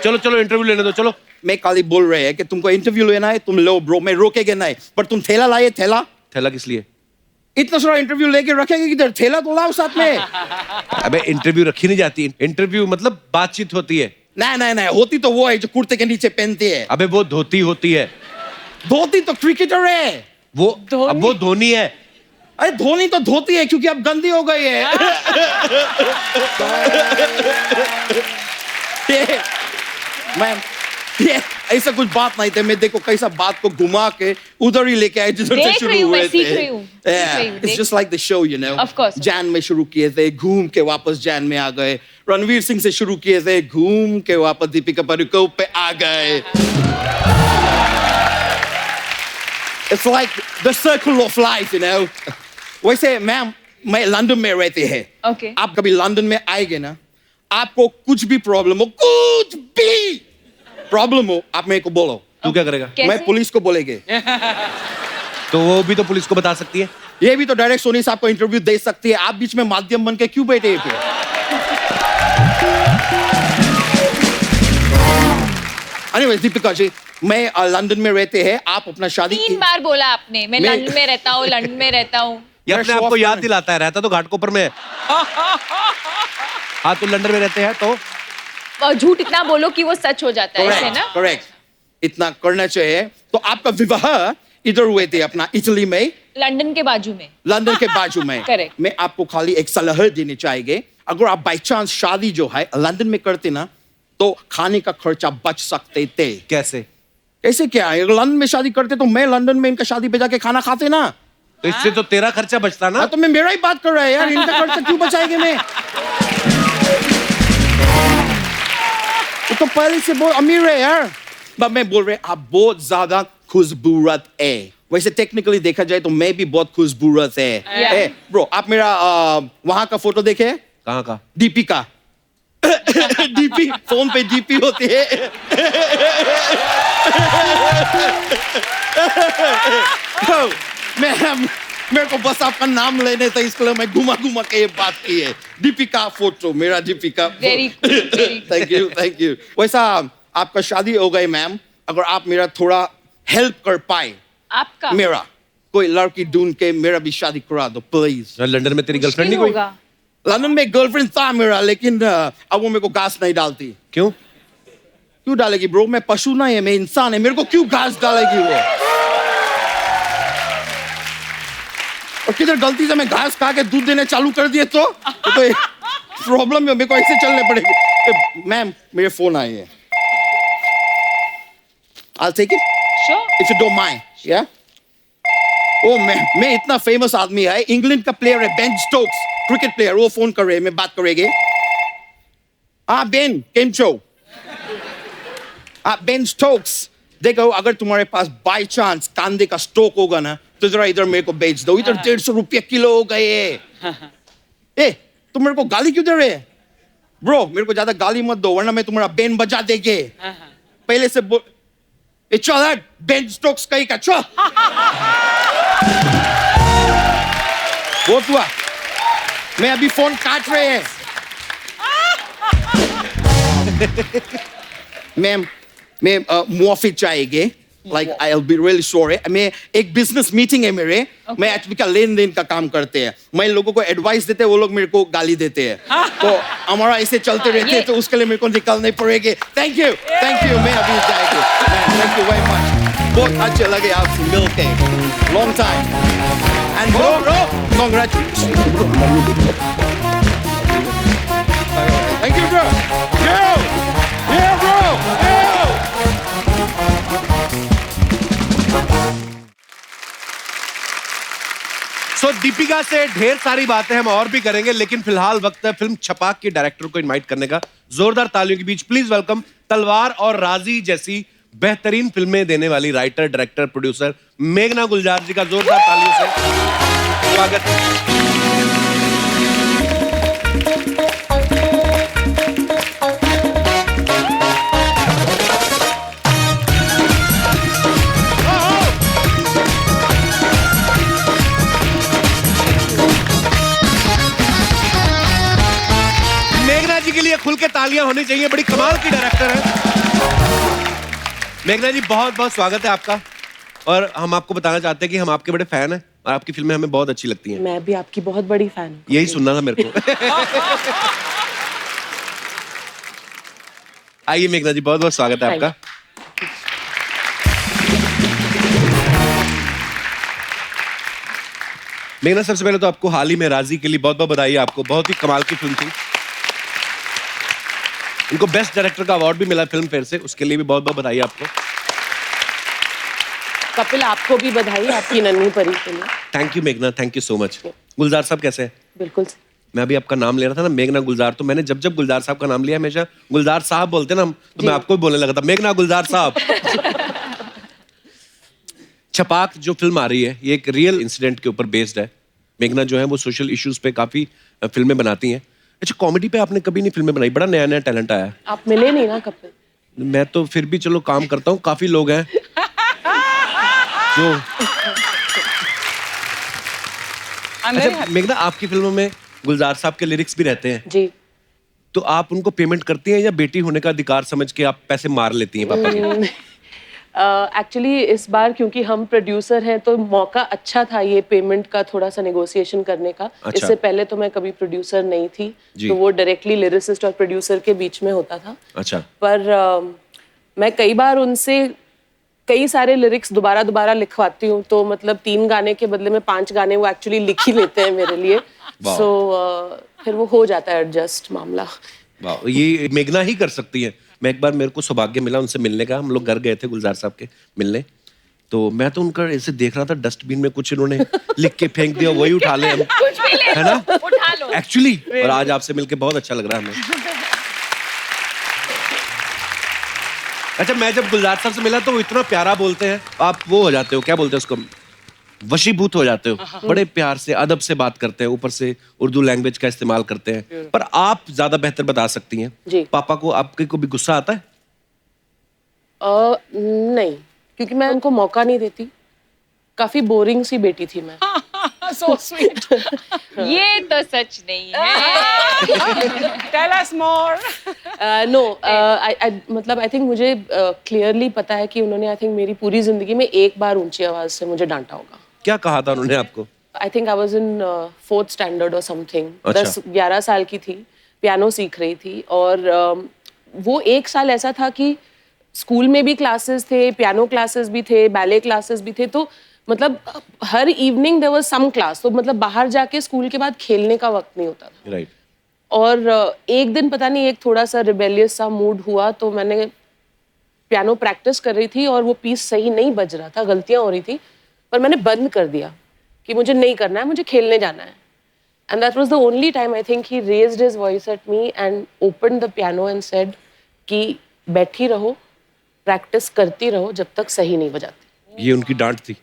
चलो इंटरव्यू लेने दो, चलो। मैं खाली बोल रहे हैं कि तुमको इंटरव्यू लेना है, तुम लो ब्रो, मैं रोकेगे नहीं। पर तुम थैला लाए, थैला किस लिए? इतना सारा इंटरव्यू लेके रखेंगे किधर? थैला तो लाओ साथ में। अबे इंटरव्यू रखी नहीं जाती, इंटरव्यू मतलब बातचीत होती है। नहीं, होती तो वो है जो कुर्ते के नीचे पहनते हैं। अबे वो धोती होती है। धोती तो क्रिकेटर है वो। अब वो धोनी है। अरे धोनी तो धोती है क्योंकि अब गंदी हो गई है। मैम, ये ऐसा कुछ बात नहीं थे। मैं देखो कैसा बात को घुमा के उधर ही लेके आए जिधर से देख शुरू रही हूँ, हुए मैं थे। सीख रही हूँ, It's देख- just like the show, you know. Of course. Jain में शुरू किए थे, घूम के वापस जैन में आ गए। रणवीर सिंह से शुरू किए थे, घूम के वापस दीपिका पादुकोण पे आ गए। It's like the circle of life, you know. वैसे मैम, मैं लंदन में रहते हैं। Okay. आप कभी लंदन में आएंगे ना, आपको कुछ भी प्रॉब्लम हो, कुछ भी प्रॉब्लम हो, आप मेरे को बोलो। तू क्या करेगा? कैसे? मैं पुलिस को बोलेंगे। तो वो भी तो पुलिस को बता सकती है। ये भी तो डायरेक्ट सोनी साहब को इंटरव्यू दे सकती है। आप बीच में माध्यम बन के क्यों बैठे हैं? Anyways, दीपिका जी, मैं लंदन में रहते हैं, आप अपना शादी 3 बार बोला आपने, मैं मैं- लंदन में रहता हूँ, लंदन में रहता हूँ। ये अपने show आप को off याद करना- दिलाता है, रहता तो घाटकोपर में है। हाँ, तो लंदन में रहते हैं तो और झूठ इतना बोलो कि वो सच हो जाता है, ऐसे ना? करेक्ट। इतना करना चाहिए। तो आपका विवाह इधर हुए थे अपना इटली में, लंदन के बाजू में। लंदन के बाजू में। Correct. मैं आपको खाली एक सलाह देनी चाहिए, अगर आप बाई चांस शादी जो है लंदन में करते ना तो खाने का खर्चा बच सकते थे। कैसे? कैसे क्या है, अगर लंदन में शादी करते तो मैं लंदन में इनका शादी पे जाके खाना खाते ना। तो इससे तो तेरा खर्चा बचता ना। हाँ, तो मैं मेरा ही बात कर रहा है यार, इनका खर्चा क्यों बचाएंगे मैं? वो तो पहले से बहुत अमीर है यार। बट मैं बोल रहा आप बहुत ज्यादा खूबसूरत है। वैसे टेक्निकली देखा जाए तो मैं भी बहुत खूबसूरत है। Yeah. ब्रो आप मेरा वहां का फोटो देखे? कहाँ का? डीपी का। डीपी फोन पे डीपी होते हैं। मेरे को बस आपका नाम लेने था, इसके लिए मैं घुमा घुमा के ये बात की है। दीपिका फोटो, मेरा Deepika. Very cool, very cool. Thank you. वैसा आपका शादी हो गई मैम, अगर आप मेरा थोड़ा हेल्प कर पाए, आपका मेरा कोई लड़की ढूंढ के मेरा भी शादी करा दो प्लीज। लंदन में तेरी गर्लफ्रेंड मुश्किल नहीं कोई? होगा। लंदन में गर्लफ्रेंड था मेरा, लेकिन अब वो मेरे को घास नहीं डालती। क्यों? क्यों डालेगी ब्रो? मैं पशु नहीं है, मैं इंसान है, मेरे को क्यों घास डालेगी वो? और किधर गलती से मैं घास खा के दूध देने चालू कर दिए तो प्रॉब्लम है, मेरे को ऐसे चलने पड़ेगी। मैम मेरे फोन आए हैं, I'll take it Sure. if you don't mind. Yeah? ओ मैं इतना फेमस आदमी है, इंग्लैंड का प्लेयर है बेन स्टोक्स, क्रिकेट प्लेयर, वो फोन कर रहे हैं, मैं बात करेंगे। हाँ बेन, केम छो? हाँ बेन स्टोक्स, देखो अगर तुम्हारे पास बाय चांस कांदे का स्टोक होगा ना तो जरा इधर मेरे को बेच दो, इधर 150 रुपया किलो हो गए। ए तुम मेरे को गाली क्यों दे रहे हैं? ब्रो मेरे को ज्यादा गाली मत दो वरना मैं तुम्हारा बेन बजा देंगे। पहले से बोल चल बेन स्टोक्स कहीं का चल। बहुत हुआ, मैं अभी फोन काट रहे हैं। मैम मैं मुआफी चाहिए, like I will be really sorry. मैं एक बिजनेस मीटिंग है मेरे, मैं एचपी का लेन देन का काम करते हैं, मैं लोगों को एडवाइस देते हैं, वो लोग मेरे को गाली देते हैं, तो हमारा ऐसे चलते रहते हैं, तो उसके लिए मेरे को निकलने पड़ेंगे। थैंक यू मैं अभी जाएंगे। थैंक यू वेरी मच, बहुत अच्छे लगे आपसे मिलके, long time and bro congratulation. Thank you bro. Yeah bro, सो दीपिका से ढेर सारी बातें हम और भी करेंगे, लेकिन फिलहाल वक्त है फिल्म छपाक के डायरेक्टर को इनवाइट करने का। जोरदार तालियों के बीच प्लीज वेलकम तलवार और राजी जैसी बेहतरीन फिल्में देने वाली राइटर, डायरेक्टर, प्रोड्यूसर मेघना गुलजार जी का जोरदार तालियों से स्वागत है। के लिए खुल के तालियां होनी चाहिए, बड़ी कमाल की डायरेक्टर है मेघना जी। बहुत बहुत स्वागत है आपका, और हम आपको बताना चाहते हैं कि हम आपके बड़े फैन हैं और आपकी फिल्में हमें बहुत अच्छी लगती हैं। मैं भी आपकी बहुत बड़ी फैन हूं। यही सुनना था मेरे को। आइए मेघना जी, बहुत बहुत स्वागत है आपका। मेघना सबसे पहले तो आपको हाल ही में राजी के लिए बहुत बहुत बधाई आपको, बहुत ही कमाल की फिल्म थी। इनको बेस्ट डायरेक्टर का अवार्ड भी मिला फिल्म फेयर से, उसके लिए भी बहुत बहुत बधाई आपको। कपिल आपको भी बधाई आपकी नन्ही परी के लिए। थैंक यू मेघना, थैंक यू सो मच। गुलजार साहब कैसे हैं? बिल्कुल। मैं अभी आपका नाम ले रहा था ना, मेघना गुलजार, तो मैंने जब जब गुलजार साहब का नाम लिया, हमेशा गुलजार साहब बोलते ना हम, तो मैं आपको भी बोलने लगा था मेघना गुलजार साहब। छपाक जो फिल्म आ रही है, ये एक रियल इंसिडेंट के ऊपर बेस्ड है। मेघना जो है वो सोशल इश्यूज पे काफी फिल्में बनाती हैं। अच्छा, कॉमेडी पे आपने कभी नहीं फिल्में बनाई? बड़ा नया नया टैलेंट आया है। आप मिले नहीं ना कपिल? मैं तो फिर भी चलो काम करता हूँ, काफी लोग हैं जो। अच्छा मेघना, आपकी फिल्मों में गुलजार साहब के लिरिक्स भी रहते हैं जी। तो आप उनको पेमेंट करती हैं या बेटी होने का अधिकार समझ के आप पैसे मार लेती हैं पापा के? एक्चुअली इस बार क्योंकि हम प्रोड्यूसर हैं तो मौका अच्छा था ये पेमेंट का थोड़ा सा नेगोशिएशन करने का। अच्छा। इससे पहले तो मैं कभी प्रोड्यूसर नहीं थी, तो वो डायरेक्टली लिरिसिस्ट और प्रोड्यूसर के बीच में होता था। अच्छा। पर मैं कई बार उनसे कई सारे लिरिक्स दोबारा लिखवाती हूँ, तो मतलब 3 गाने के बदले में 5 गाने वो एक्चुअली लिख ही लेते हैं मेरे लिए। सो फिर वो हो जाता है एडजस्ट मामला। वाह, ये मेघना ही कर सकती है। मैं एक बार, मेरे को सौभाग्य मिला उनसे मिलने का, हम लोग घर गए थे गुलजार साहब के मिलने, तो मैं तो उनका ऐसे देख रहा था, डस्टबिन में कुछ इन्होंने लिख के फेंक दिया, वही उठा ले हम, कुछ भी ले है ना, उठा लो एक्चुअली। और आज आपसे मिलके बहुत अच्छा लग रहा है हमें। अच्छा, मैं जब गुलजार साहब से मिला तो वो इतना प्यारा बोलते हैं, आप वो हो जाते हो, क्या बोलते हैं उसको, वशीभूत हो जाते हो। बड़े प्यार से, अदब से बात करते हैं, ऊपर से उर्दू लैंग्वेज का इस्तेमाल करते हैं। पर आप ज्यादा बेहतर बता सकती हैं। जी। पापा को आपके को भी गुस्सा आता है? नहीं, क्योंकि मैं उनको मौका नहीं देती। काफी बोरिंग सी बेटी थी मैं। so sweet ये तो सच नहीं है। Tell us more. No, मतलब आई थिंक मुझे क्लियरली पता है कि उन्होंने आई थिंक मेरी पूरी जिंदगी में एक बार ऊंची आवाज से मुझे डांटा होगा। क्या कहा था उन्होंने आपको? I think I was in 4th standard और समथिंग। अच्छा। 10-11 साल की थी, पियानो सीख रही थी, और वो एक साल ऐसा था कि स्कूल में भी क्लासेस थे, पियानो क्लासेस भी थे, बैले क्लासेस भी थे, तो मतलब हर evening there was some class. तो मतलब बाहर जाके स्कूल के बाद खेलने का वक्त नहीं होता था। राइट। और एक दिन पता नहीं, एक थोड़ा सा रिबेलियस सा मूड हुआ, तो मैंने पियानो प्रैक्टिस कर रही थी और वो पीस सही नहीं बज रहा था, गलतियां हो रही थी, पर मैंने बंद कर दिया कि मुझे नहीं करना है, मुझे खेलने जाना है। And that was the only time I think he raised his voice at me and opened the piano and said कि बैठी रहो, प्रैक्टिस करती रहो जब तक सही नहीं बजाती। ये उनकी डांट थी?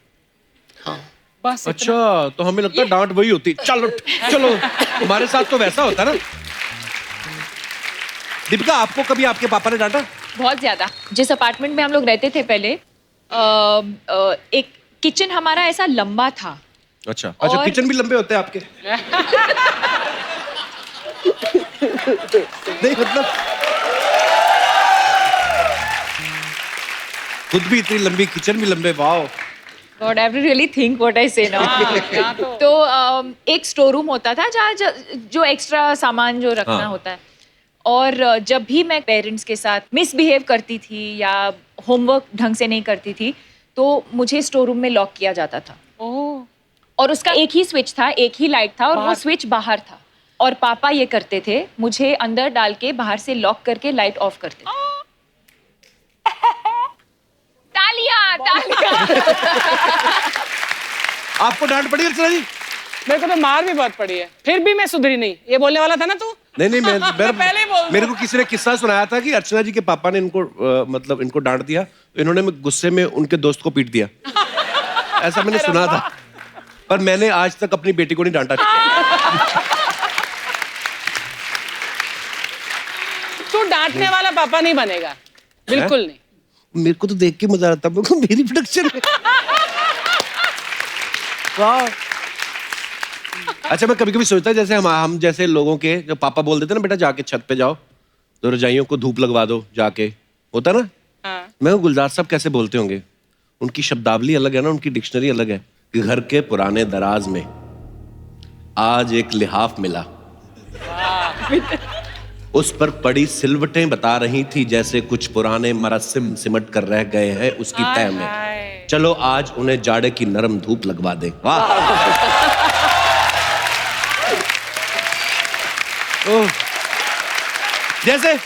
हाँ। बस अच्छा, तो हमें लगता है डांट वही होती, चलो चलो, हमारे साथ तो वैसा होता ना। दीपिका, आपको कभी आपके पापा ने डांटा? बहुत ज्यादा। जिस अपार्टमेंट में हम लोग रहते थे पहले, एक किचन हमारा ऐसा लंबा था। अच्छा, और- किचन भी लंबे होते हैं आपके? नहीं मतलब खुद भी इतनी लंबी, किचन भी लंबे, wow. God, I have to really think what I say now. तो एक स्टोर रूम होता था जहाँ जो एक्स्ट्रा सामान जो रखना हाँ। होता है, और जब भी मैं पेरेंट्स के साथ मिसबिहेव करती थी या होमवर्क ढंग से नहीं करती थी, तो मुझे स्टोर रूम में लॉक किया जाता था। और उसका एक ही स्विच था, एक ही लाइट था, और वो स्विच बाहर था। और पापा ये करते थे, मुझे अंदर डाल के बाहर से लॉक करके लाइट ऑफ करते थे। तालियां, तालियां। आपको डांट पड़ी अर्चना जी? मेरे को तो मार भी बहुत पड़ी है, फिर भी मैं सुधरी नहीं। ये बोलने वाला था ना तू? नहीं, पहले ही बोल दूं। मेरे को किसी ने किस्सा सुनाया था कि अर्चना जी के पापा ने इनको मतलब इनको डांट दिया, तो इन्होंने गुस्से में उनके दोस्त को पीट दिया। ऐसा मैंने सुना था, पर मैंने आज तक अपनी बेटी को नहीं डांटा। तू डांटने वाला पापा नहीं बनेगा, बिल्कुल नहीं। मेरे को तो देख के मजा आता है, मेरे को मेरी प्रोडक्शन है। वाह। अच्छा, मैं कभी कभी सोचता है, जैसे हम जैसे लोगों के जो पापा बोल देते ना, बेटा जाके छत पे जाओ तो रजाइयों को धूप लगवा दो जाके, होता ना। हाँ। मैं गुलजार साहब कैसे बोलते होंगे, उनकी शब्दावली अलग है ना, उनकी डिक्शनरी अलग है। कि घर के पुराने दराज में आज एक लिहाफ मिला, उस पर पड़ी सिलवटें बता रही थी जैसे कुछ पुराने मरस्सिम सिमट कर रह गए हैं उसकी तह में। चलो आज उन्हें जाड़े की नरम धूप लगवा दे। वाह। ओह। जैसे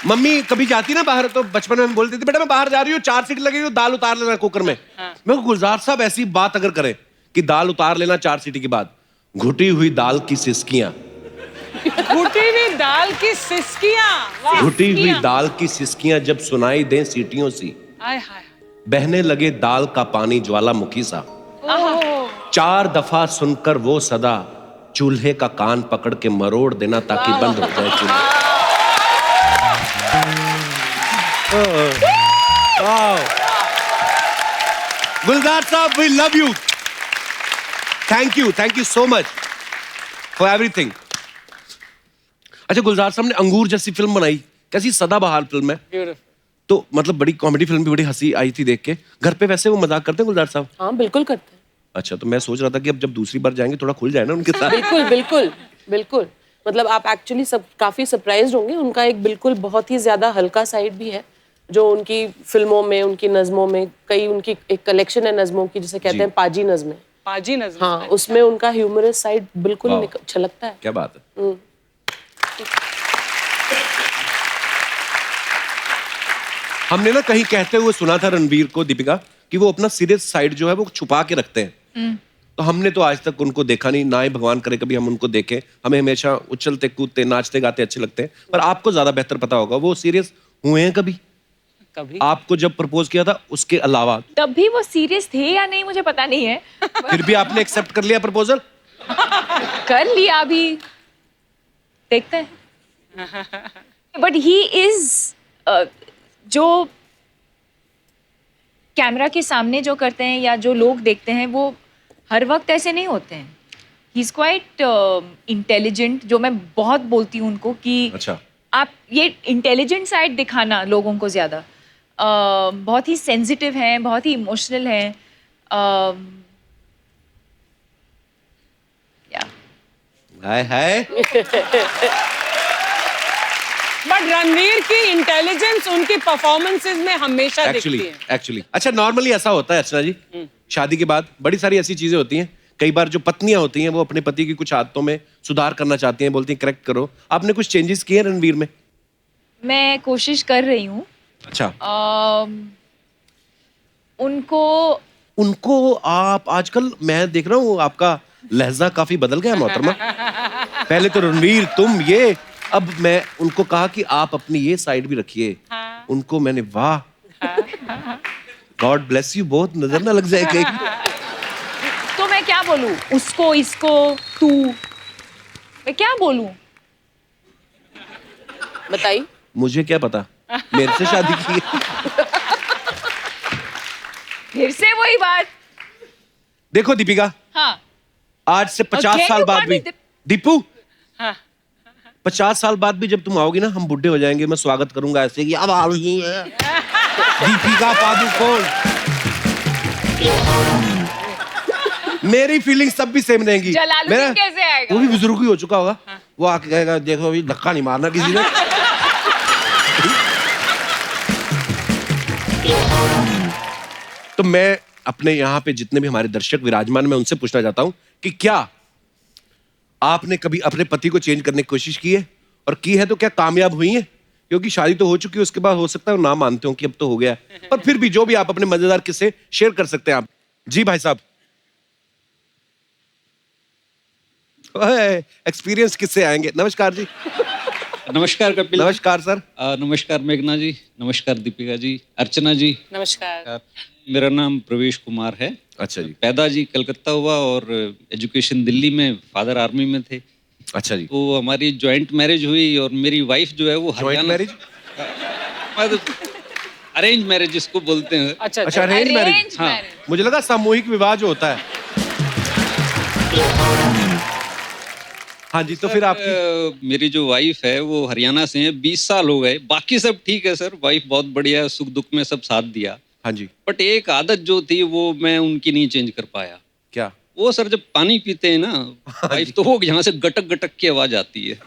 मम्मी कभी जाती ना बाहर, तो बचपन में बोलती थी, बेटा मैं बाहर जा रही हूँ, 4 सीटी लगेगी, दाल उतार लेना कुकर में। मैं गुलजार साहब ऐसी बात अगर करें कि दाल उतार लेना 4 सीटी के बाद, घुटी हुई दाल की सिसकियां, घुटी हुई दाल की सिसकियां, घुटी हुई दाल की सिसकियां जब सुनाई दें सीटियों सी, हाय हाय, बहने लगे दाल का पानी ज्वालामुखी सा। 4 दफा सुनकर वो सदा, चूल्हे का कान पकड़ के मरोड़ देना ताकि बंद हो जाए चूल्हा। Gulzar sahab, we love you, thank you so much for everything. अच्छा, गुलजार साहब ने अंगूर जैसी फिल्म बनाई, कैसी सदाबहार फिल्म है, ब्यूटीफुल। तो मतलब बड़ी कॉमेडी फिल्म भी, बड़ी हंसी आई थी देख के। घर पे वैसे वो मजाक करते हैं गुलजार साहब? हाँ बिल्कुल करते हैं। अच्छा, तो मैं सोच रहा था कि अब जब दूसरी बार जाएंगे थोड़ा खुल जाए ना उनके साथ। बिल्कुल बिल्कुल बिल्कुल, मतलब आप एक्चुअली सब काफी सरप्राइज्ड होंगे। उनका एक बिल्कुल बहुत ही ज्यादा हल्का साइड भी है जो उनकी फिल्मों में, उनकी नज़मों में, कई उनकी एक कलेक्शन है नज़मों की जिसे कहते हैं पाजी नज़में। पाजी नज़म। हाँ, उसमें उनका ह्यूमरस साइड बिल्कुल वाह। छलकता है। क्या बात है। हमने ना कहीं कहते हुए सुना था रणवीर को, दीपिका, कि वो अपना सीरियस साइड जो है वो छुपा के रखते हैं। तो हमने तो आज तक उनको देखा नहीं, ना ही भगवान करे कभी हम उनको देखें। हमें हमेशा उछलते कूदते नाचते गाते अच्छे लगते हैं, पर आपको ज्यादा बेहतर पता होगा वो सीरियस हुए हैं कभी? कभी आपको जब प्रपोज किया था उसके अलावा? तब भी वो सीरियस थे या नहीं मुझे पता नहीं है। फिर भी आपने एक्सेप्ट कर लिया प्रपोजल? कर लिया, अभी देखते हैं। बट ही इज जो कैमरा के सामने जो करते हैं या जो लोग देखते हैं वो हर वक्त ऐसे नहीं होते हैं। ही इज क्वाइट इंटेलिजेंट, जो मैं बहुत बोलती हूँ उनको कि अच्छा। आप ये इंटेलिजेंट साइड दिखाना लोगों को ज़्यादा। बहुत ही सेंसिटिव हैं, बहुत ही इमोशनल हैं। या हाय हाय। बट रणवीर की इंटेलिजेंस उनकी परफॉर्मेंसेस में हमेशा दिखती है। एक्चुअली अच्छा, नॉर्मली ऐसा होता है अर्चना जी, शादी के बाद बड़ी सारी ऐसी चीजें होती हैं। कई बार जो पत्नियां होती हैं वो अपने पति की कुछ आदतों में सुधार करना चाहती हैं, बोलती हैं करेक्ट करो। आपने कुछ चेंजेस किए रणवीर में? मैं कोशिश कर रही हूँ। अच्छा। उनको आप आजकल, मैं देख रहा हूँ आपका लहजा काफी बदल गया मोहतरमा। पहले तो रणवीर तुम ये, अब मैं उनको कहा कि आप अपनी ये साइड भी रखिए। उनको मैंने, वाह, गॉड ब्लेस यू बोथ, नजर ना लग जाए कहीं। तो मैं क्या बोलूँ उसको, इसको, तू, मैं क्या बोलूँ? बताइए। मुझे क्या पता, मेरे से शादी की है। फिर से वही बात। देखो दीपिका, हाँ, आज से 50 Can साल you बाद call भी, me दीपू, हाँ। 50 साल बाद भी जब तुम आओगी ना, हम बुढ़े हो जाएंगे, मैं स्वागत करूंगा ऐसे कि अब आ रही है दीपिका पादुकोण। मेरी फीलिंग्स तब भी सेम रहेंगी। जलालुद्दीन कैसे आएगा? वो भी बुजुर्ग ही हो चुका होगा। वो आके कहेगा देखो अभी धक्का नहीं मारना किसी ने। तो मैं अपने यहाँ पे जितने भी हमारे दर्शक विराजमान, मैं उनसे पूछना चाहता हूँ कि क्या आपने कभी अपने पति को चेंज करने की कोशिश की है, और की है तो क्या कामयाब हुई है? क्योंकि शादी तो हो चुकी है, उसके बाद हो सकता है वो ना मानते हो कि अब तो हो गया है, पर फिर भी जो भी आप अपने मजेदार किस्से शेयर कर सकते हैं आप। जी भाई साहब, एक्सपीरियंस किससे आएंगे? नमस्कार जी। नमस्कार कपिल। नमस्कार सर। नमस्कार मेघना जी, नमस्कार दीपिका जी, अर्चना जी। नमस्कार। मेरा नाम प्रवेश कुमार है। अच्छा जी। पैदा जी कलकत्ता हुआ और एजुकेशन दिल्ली में, फादर आर्मी में थे। अच्छा जी। तो हमारी जॉइंट मैरिज हुई और मेरी वाइफ जो है वो joint Haryana, marriage? Arrange marriage जिसको बोलते हैं। अच्छा अच्छा, अरेंज मैरिज। Arranged हाँ। marriage। मुझे लगा सामूहिक विवाह जो होता है। हाँ जी, तो फिर आपकी? मेरी जो वाइफ है वो हरियाणा से है, 20 साल हो गए। बाकी सब ठीक है सर, वाइफ बहुत बढ़िया, सुख दुख में सब साथ दिया। हाँ जी। बट एक आदत जो थी वो मैं उनकी नहीं चेंज कर पाया। क्या? वो सर जब पानी पीते हैं ना वाइफ, तो वो यहाँ से गटक गटक की आवाज आती है।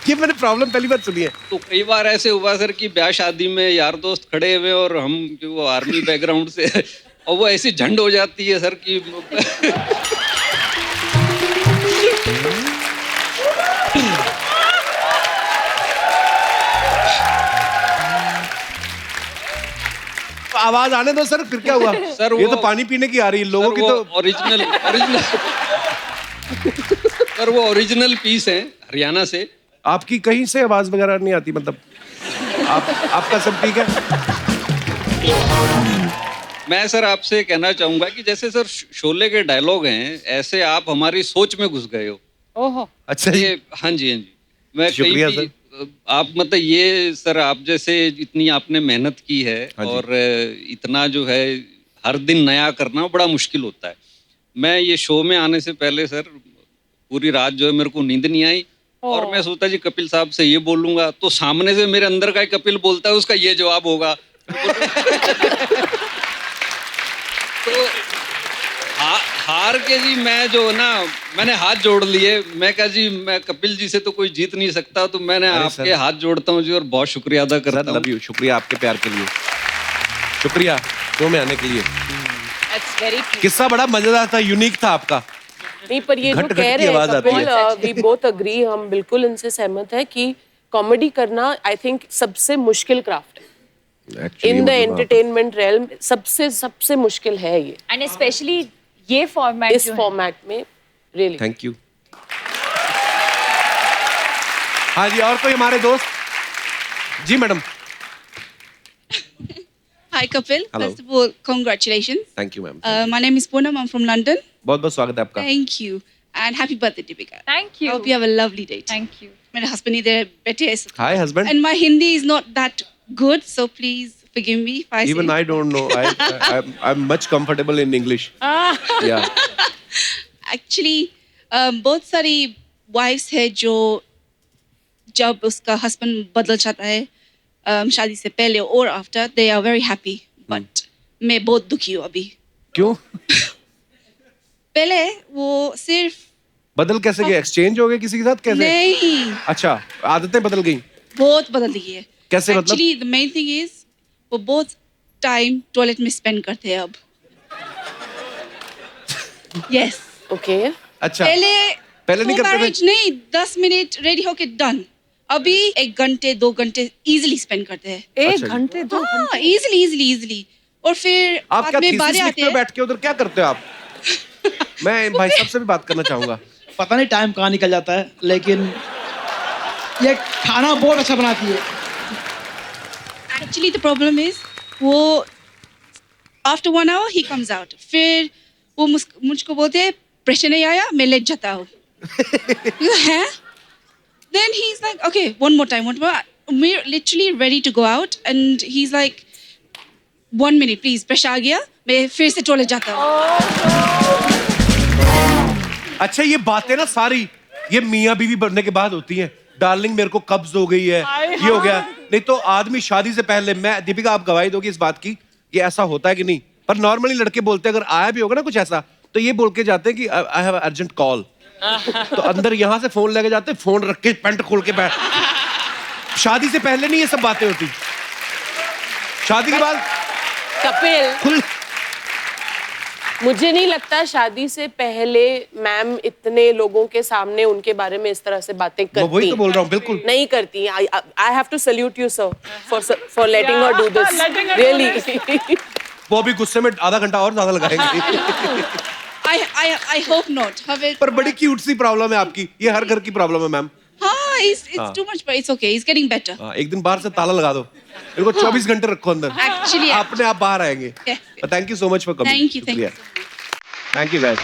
ये मैंने प्रॉब्लम पहली बार सुनी है। तो कई बार ऐसे हुआ सर कि ब्याह शादी में यार दोस्त खड़े हुए और हम जो वो आर्मी बैकग्राउंड से और वो ऐसी झंड हो जाती है सर कि आवाज आने दो सर, फिर क्या हुआ? सर ये वो- तो पानी पीने की आ रही है, लोगों की वो तो। ओरिजिनल ओरिजिनल सर वो ओरिजिनल पीस है हरियाणा से। आपकी कहीं से आवाज वगैरह नहीं आती, मतलब आपका सब ठीक है? मैं सर आपसे कहना चाहूंगा कि जैसे सर शोले के डायलॉग हैं, ऐसे आप हमारी सोच में घुस गए हो। ओहो। अच्छा जी। ये हाँ जी, हाँ जी। मैं कहीं शुक्रिया भी आप मतलब ये सर, आप जैसे इतनी आपने मेहनत की है हाँ जी। और इतना जो है हर दिन नया करना बड़ा मुश्किल होता है। मैं ये शो में आने से पहले सर पूरी रात जो है मेरे को नींद नहीं आई, और मैं सोचता जी कपिल साहब से ये बोलूंगा, तो सामने से मेरे अंदर का ही कपिल बोलता है, उसका ये जवाब होगा। तो कि जी मैं जो ना मैंने हाथ जोड़ लिए, मैं कहा जी मैं कपिल जी से तो कोई जीत नहीं सकता, तो मैंने अरे आपके सर। हाथ जोड़ता हूँ जी और बहुत शुक्रिया अदा सर करता हूँ। लव यू, शुक्रिया आपके प्यार के लिए, शुक्रिया शो में आने के लिए। That's very cute. किस्सा बड़ा मजेदार था, यूनिक था आपका। नहीं, पर ये जो घट-घट कह की रहे हैं आवाज आती कपिल, है। वी बोथ अग्री, हम बिल्कुल इनसे सहमत है कि कॉमेडी करना आई थिंक सबसे मुश्किल क्राफ्ट है Actually, इन द मतलब आप- एंटरटेनमेंट रेल्म। सबसे मुश्किल है ये एंड स्पेशली ये फॉर्मेट इस फॉर्मेट में, रियली। Thank you. हाँ जी, और कोई हमारे दोस्त? जी madam. Hi Kapil. Hello. First of all, congratulations. Thank you ma'am. My name is Poonam. I'm from London. बहुत बहुत स्वागत है आपका। Thank you. And happy birthday, Deepika. Thank you, Hope you have a lovely day. Thank you. मेरे husband इधर बैठे हैं। हाय husband. And my Hindi is not that good, so please forgive me if I say. Even I don't know. I'm much comfortable in English. Yeah. Actually, बहुत सारी wives है जो जब उसका husband बदल जाता है शादी से पहले और after, they are very happy. But मैं बहुत दुखी हूँ अभी। क्यों? पहले वो सिर्फ बदल कैसे गए? एक्सचेंज हो गए किसी के साथ कैसे? नहीं, अच्छा, आदतें बदल गई। बहुत बदल गई है। कैसे मतलब? Actually, the main thing is वो बहुत टाइम टॉयलेट में स्पेंड करते हैं अब। Yes. ओके। अच्छा। पहले नहीं वो करते थे? marriage नहीं, 10 मिनट रेडी होके डन। अभी 1 घंटे 2 घंटे इजीली स्पेंड करते हैं। एक अच्छा जी। घंटे 2 हाँ, इजीली और फिर आप बाद क्या में थीसिस बारे आते लिखते हो हैं। बैठ के उधर, क्या करते हो आप? मैं भाई साहब से भी बात करना चाहूंगा। पता नहीं टाइम कहाँ निकल जाता है, लेकिन ये खाना बहुत अच्छा बनाती है। Actually, the problem is वो after 1 hour he comes out. फिर वो मुझको बोलते हैं प्रेशर नहीं आया, मैं लेट जाता हूँ। हैं? Then he's like, okay, one more time. We're literally ready to go out, and he's like, 1 minute, please. Pressure आ गया, मैं फिर से टॉयलेट जाता हूँ। अच्छा, ये बातें ना सारी ये मियाँ बीवी बनने के बाद होती हैं। डार्लिंग मेरे को कब्ज हो गई है, ये हो गया। नहीं तो आदमी शादी से पहले, मैं दीपिका आप गवाही दोगी इस बात की, ये ऐसा होता है कि नहीं? पर नॉर्मली लड़के बोलते हैं, अगर आया भी होगा ना कुछ ऐसा, तो ये बोल के जाते हैं कि आई हैव अर्जेंट कॉल। तो अंदर यहाँ से फोन लेके जाते हैं, फोन रख के पैंट खोल के बैठ। शादी से पहले नहीं ये सब बातें होती, शादी के बाद कपिल, खुल। मुझे नहीं लगता शादी से पहले मैम इतने लोगों के सामने उनके बारे में इस तरह से बातें करती। मैं वही तो बोल रहा हूँ, बिल्कुल नहीं करती। I have to salute you sir for letting her do this, really. वो भी गुस्से में आधा घंटा और ज्यादा लगाएंगे। I hope not. पर बड़ी क्यूट सी प्रॉब्लम है आपकी, ये हर घर की प्रॉब्लम है मैम। हाँ, it's too much, but it's okay. It's getting better. एक दिन बाहर से ताला लगा दो, इनको 24 घंटे रखो अंदर। Actually, अपने आप बाहर आएंगे। Yes. Thank you so much for coming. Thank you, thank you. Thank you guys.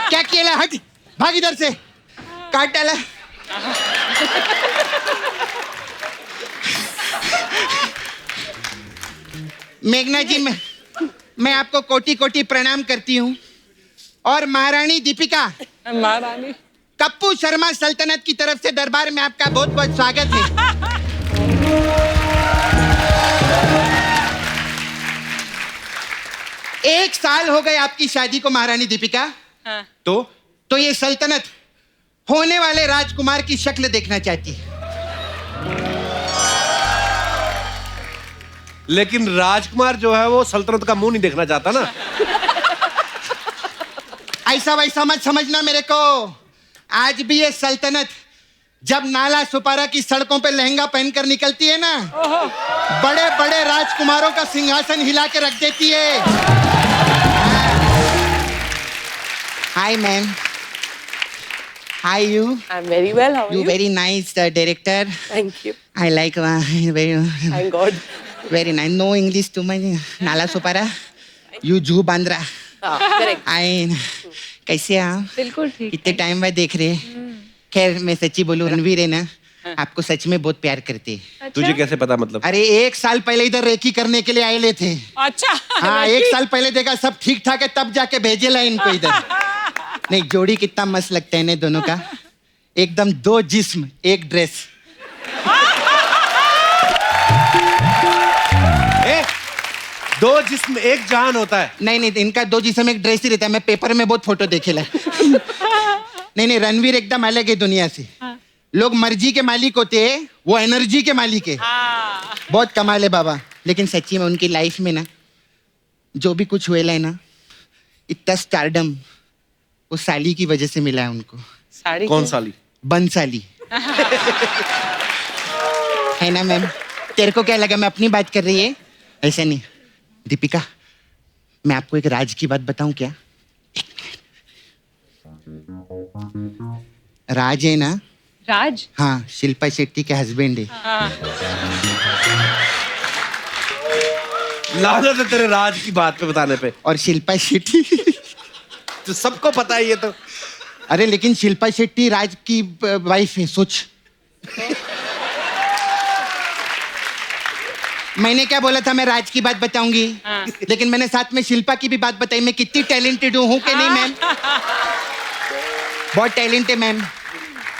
क्या केला, हट भाग इधर से, काट डाला। मेघना जी, मैं आपको कोटि कोटि प्रणाम करती हूँ। और महारानी दीपिका, महारानी कप्पू शर्मा सल्तनत की तरफ से दरबार में आपका बहुत बहुत स्वागत है। 1 साल हो गए आपकी शादी को महारानी दीपिका। तो ये सल्तनत होने वाले राजकुमार की शक्ल देखना चाहती है। लेकिन राजकुमार जो है वो सल्तनत का मुंह नहीं देखना चाहता ना। ऐसा वैसा मत समझना मेरे को। आज भी ये सल्तनत जब नाला सुपारा की सड़कों पे लहंगा पहनकर निकलती है ना, बड़े बड़े राजकुमारों का सिंहासन हिला के रख देती है। Hi ma'am, hi you. I am very well, how are you you? Very nice director. Thank you, I like thank God. Very nice. No English too much. Nalasopara, you जू बांद्रा। करेक्ट। आई कैसे आप? बिल्कुल ठीक कितने टाइम बाद देख रहे। खैर मैं सच्ची बोलूं, रणवीर है ना, आपको सच में बहुत प्यार करते हैं। अच्छा? तुझे कैसे पता मतलब? अरे 1 साल पहले इधर रेकी करने के लिए आए थे। अच्छा। हाँ, 1 साल पहले देखा सब ठीक ठाक है, तब जाके भेजेला इनको इधर। नहीं, जोड़ी कितना मस्त लगता है ना दोनों का, एकदम 2 जिस्म 1 ड्रेस। ए, 2 जिस्म 1 जान होता है। नहीं नहीं, इनका 2 जिस्म 1 ड्रेस ही रहता है। मैं पेपर में बहुत फोटो देखेला। नहीं, रणवीर एकदम अलग है दुनिया से। लोग मर्जी के मालिक होते हैं, वो एनर्जी के मालिक है। बहुत कमाल है बाबा। लेकिन सच्ची में उनकी लाइफ में ना जो भी कुछ हुएला है ना, इतना स्टारडम वो साली की वजह से मिला है उनको। साड़ी कौन साली? बंसाली। है ना मैम? तेरे को क्या लगा मैं अपनी बात कर रही है? ऐसा नहीं। दीपिका, मैं आपको एक राज की बात बताऊं क्या? राज है ना? राज? हाँ, शिल्पा शेट्टी के हस्बैंड है। लानत है तेरे राज की बात पे बताने पे। और शिल्पा शेट्टी तो सबको पता है ये तो। अरे लेकिन शिल्पा शेट्टी राज की वाइफ है, सोच। मैंने क्या बोला था, मैं राज की बात बताऊंगी, लेकिन मैंने साथ में शिल्पा की भी बात बताई। मैं कितनी टैलेंटेड हूँ कि नहीं मैम? बहुत टैलेंट है मैम।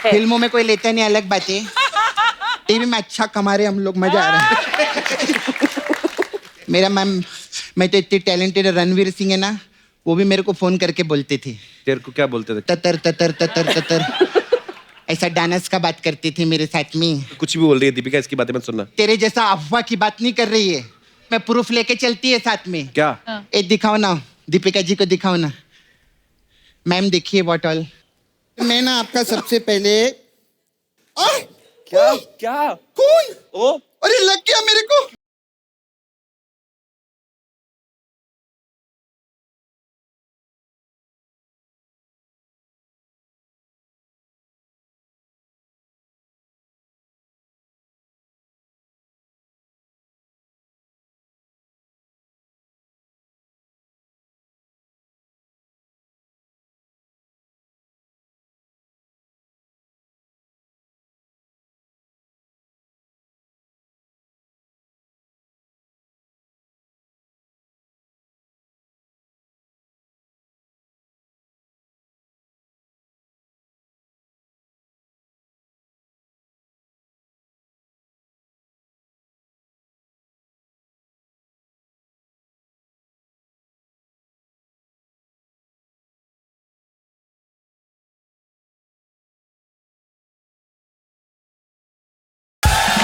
फिल्मों में कोई लेता नहीं, अलग बात है। टीवी में अच्छा कमा रहे हम लोग, मजा आ रहा है। मेरा मैम, मैं तो इतनी टैलेंटेड। रणवीर सिंह है ना, वो भी मेरे को फोन करके बोलते थे। तेरे को क्या बोलते थे? ततर ततर ततर ततर ऐसा डांस का बात करते थे मेरे साथ में। कुछ भी बोल रही है दीपिका, इसकी बातें मत सुनना। तेरे जैसा अफवाह की बात नहीं कर रही है, मैं प्रूफ लेके चलती है साथ में। क्या? ए दिखाओ ना, दीपिका जी को दिखाओ ना। मैम देखिए व्हाट ऑल। मैं ना आपका सबसे पहले क्या क्या? कौन? ओ, अरे लग गया मेरे को।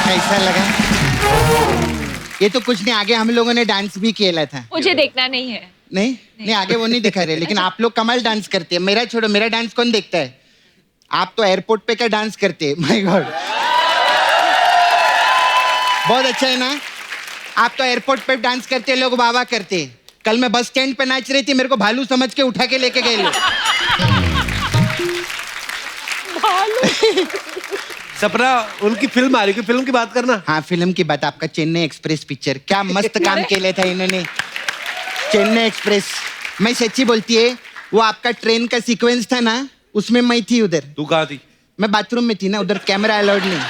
कैसा लगा? ये तो कुछ नहीं, आगे हम लोगों ने डांस भी किया था। मुझे देखना नहीं है। नहीं नहीं, आगे वो नहीं दिखा रहे, लेकिन आप लोग कमाल डांस करते हैं। मेरा छोड़ो, मेरा डांस कौन देखता है? आप तो एयरपोर्ट पे क्या डांस करते हैं, माय गॉड। बहुत अच्छा है ना? आप तो एयरपोर्ट पे डांस करते, लोग वाह वाह करते। कल मैं बस स्टैंड पे नाच रही थी, मेरे को भालू समझ के उठा के लेके गए लोग। सपना, उनकी फिल्म आ रही है, फिल्म की बात करना। हाँ, फिल्म की बात। आपका चेन्नई एक्सप्रेस पिक्चर, क्या मस्त काम केले था इन्होंने। चेन्नई एक्सप्रेस, मैं सच्ची बोलती है, वो आपका ट्रेन का सीक्वेंस था ना, उसमें मैं थी उधर। तू कहाँ थी? मैं बाथरूम में थी ना, उधर कैमरा अलाउड नहीं।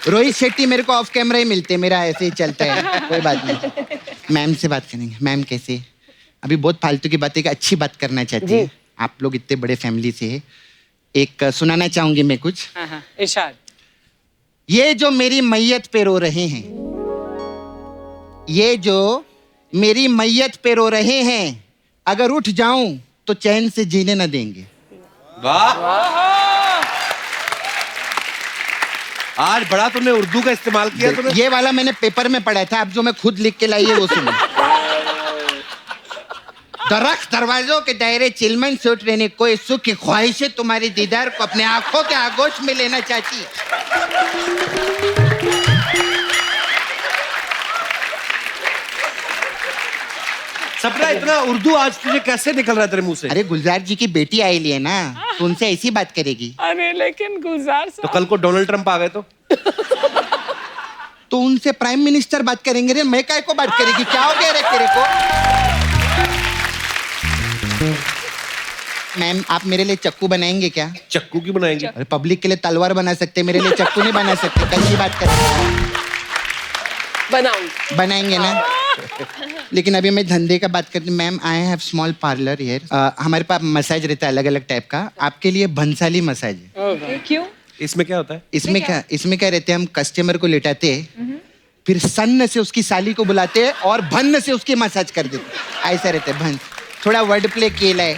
रोहित शेट्टी मेरे को ऑफ कैमरा ही मिलते, मेरा ऐसे ही चलता है, कोई बात नहीं। मैम से बात करेंगे। मैम कैसे? अभी बहुत फालतू की बात है, अच्छी बात करना चाहती है। आप लोग इतने बड़े फैमिली से है, एक सुनाना चाहूंगी मैं कुछ। इरशाद। ये जो मेरी मैयत पे रो रहे हैं, ये जो मेरी मैयत पे रो रहे हैं, अगर उठ जाऊं तो चैन से जीने न देंगे। वाह, आज बड़ा तुमने उर्दू का इस्तेमाल किया तुमने। ये वाला मैंने पेपर में पढ़ा था, अब जो मैं खुद लिख के लाई है वो सुनो। दरख्त दरवाजों के दायरे चिलमन से उठ रहने, कोई सुख की ख्वाहिशें तुम्हारी दीदार को अपने आंखों के आगोश में लेना चाहती। सपना, इतना उर्दू आज तुझे कैसे निकल रहा है तेरे मुंह से? अरे गुलजार जी की बेटी आई ली है ना, तो उनसे ऐसी बात करेगी। अरे लेकिन गुलजार तो कल को डोनाल्ड ट्रंप आ गए तो उनसे प्राइम मिनिस्टर बात करेंगे रे, मैं काय को बात करेगी? क्या हो गया रे तेरे को? मैम, आप मेरे लिए चक्कू बनाएंगे क्या? चक्कू क्यों बनाएंगे? अरे पब्लिक के लिए तलवार बना सकते, मेरे लिए चक्कू नहीं बना सकते। कैसी बात कर रहे हैं? बनाएंगे ना। लेकिन अभी मैं धंधे का बात करती हूँ। Ma'am, I have small parlour here. हमारे पास मसाज रहता है अलग अलग टाइप का, आपके लिए भंसाली मसाज है। क्यों? इसमें क्या होता है? इसमें क्या रहते हैं, हम कस्टमर को लेटाते, फिर सन्न से उसकी साली को बुलाते और भन्न से उसकी मसाज कर देते। ऐसा रहता है भन, थोड़ा वर्ड प्ले किया है।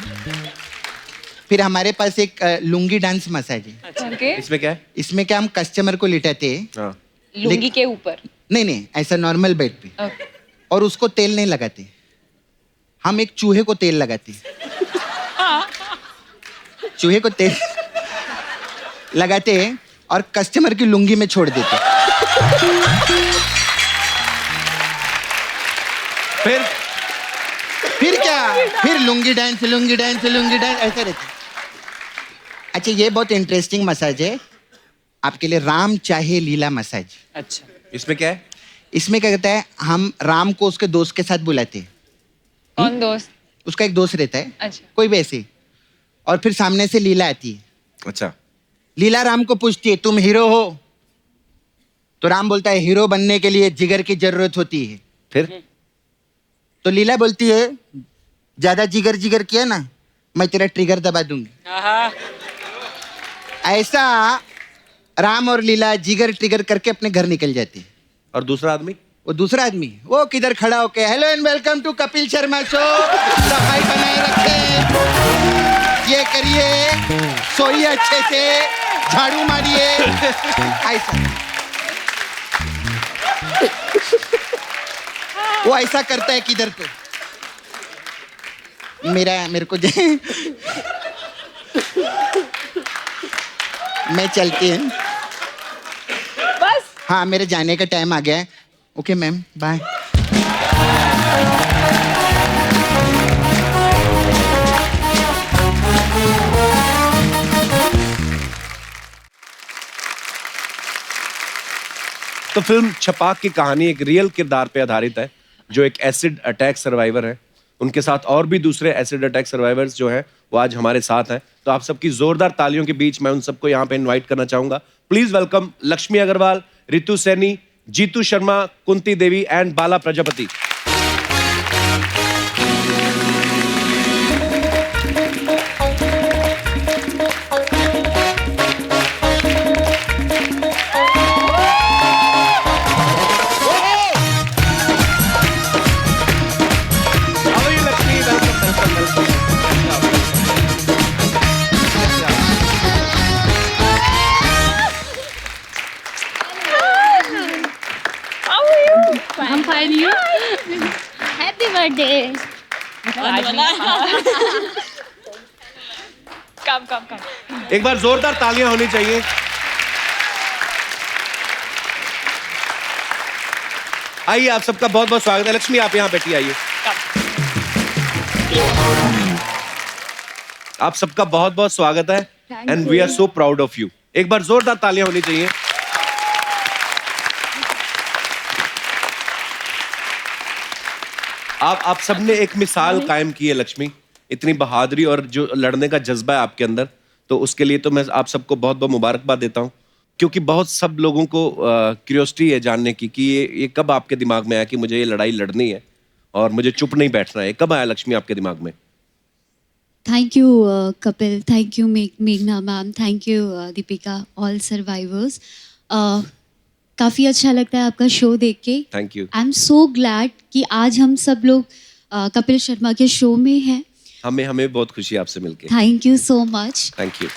फिर हमारे पास एक लुंगी डांस मसाज है। Okay. इसमें क्या है? इसमें क्या, हम कस्टमर को लेटाते, हाँ। लुंगी के ऊपर? नहीं, ऐसा नॉर्मल बेड पे, Okay. और उसको तेल नहीं लगाते, हम एक चूहे को तेल लगाते। चूहे को तेल लगाते और कस्टमर की लुंगी में छोड़ देते। फिर क्या, फिर लुंगी डांस ऐसा रहता। अच्छा, ये बहुत इंटरेस्टिंग मसाज है आपके लिए, राम चाहे लीला मसाज। अच्छा, इसमें क्या है? इसमें क्या कहता है, हम राम को उसके दोस्त के साथ बुलाते हैं। कौन दोस्त? उसका एक दोस्त रहता है, अच्छा। कोई भी ऐसे, और फिर सामने से लीला आती है। अच्छा। लीला राम को पूछती है, तुम हीरो हो? तो राम बोलता है, हीरो बनने के लिए जिगर की जरूरत होती है। फिर तो लीला बोलती है, ज्यादा जिगर किया ना, मैं तेरा ट्रिगर दबा दूंगी। ऐसा राम और लीला जिगर ट्रिगर करके अपने घर निकल जाते हैं। और दूसरा आदमी? वो दूसरा आदमी वो किधर खड़ा होके, hello and welcome to Kapil Sharma show, सफाई बनाए रखें, ये करिए, सोइए अच्छे से, झाड़ू मारिए। ऐसा वो ऐसा करता है किधर तो मेरे को मैं चलती हूँ बस। हाँ, मेरे जाने का टाइम आ गया है। Okay ma'am, bye. तो फिल्म छपाक की कहानी एक रियल किरदार पे आधारित है, जो एक एसिड अटैक सर्वाइवर है। उनके साथ और भी दूसरे एसिड अटैक सर्वाइवर्स जो हैं वो आज हमारे साथ हैं। तो आप सबकी जोरदार तालियों के बीच मैं उन सबको यहाँ पे इनवाइट करना चाहूंगा। Please welcome Laxmi Agarwal, Ritu Saini, Jeetu Sharma, Kunti Devi and Bala Prajapati. I'm fine. You? Happy birthday. Come. एक बार जोरदार तालियां होनी चाहिए। आइए, आप सबका बहुत बहुत स्वागत है। लक्ष्मी, आप यहाँ बैठिए, आइए। आप सबका बहुत बहुत स्वागत है and we are so proud of you. एक बार जोरदार तालियां होनी चाहिए। आप सबने एक मिसाल कायम की है लक्ष्मी, इतनी बहादुरी और जो लड़ने का जज्बा है आपके अंदर, तो उसके लिए तो मैं आप सबको बहुत बहुत मुबारकबाद देता हूँ। क्योंकि बहुत सब लोगों को क्यूरियोसिटी है जानने की कि ये कब आपके दिमाग में आया कि मुझे ये लड़ाई लड़नी है और मुझे चुप नहीं बैठना है। कब आया लक्ष्मी आपके दिमाग में? Thank you, Kapil. Thank you, Meghna ma'am. Thank you, Deepika, all survivors. काफ़ी अच्छा लगता है आपका शो देख के. Thank you. I am so glad कि आज हम सब लोग कपिल शर्मा के शो में हैं. हमें बहुत खुशी है आपसे मिलके. Thank you so much. Thank you.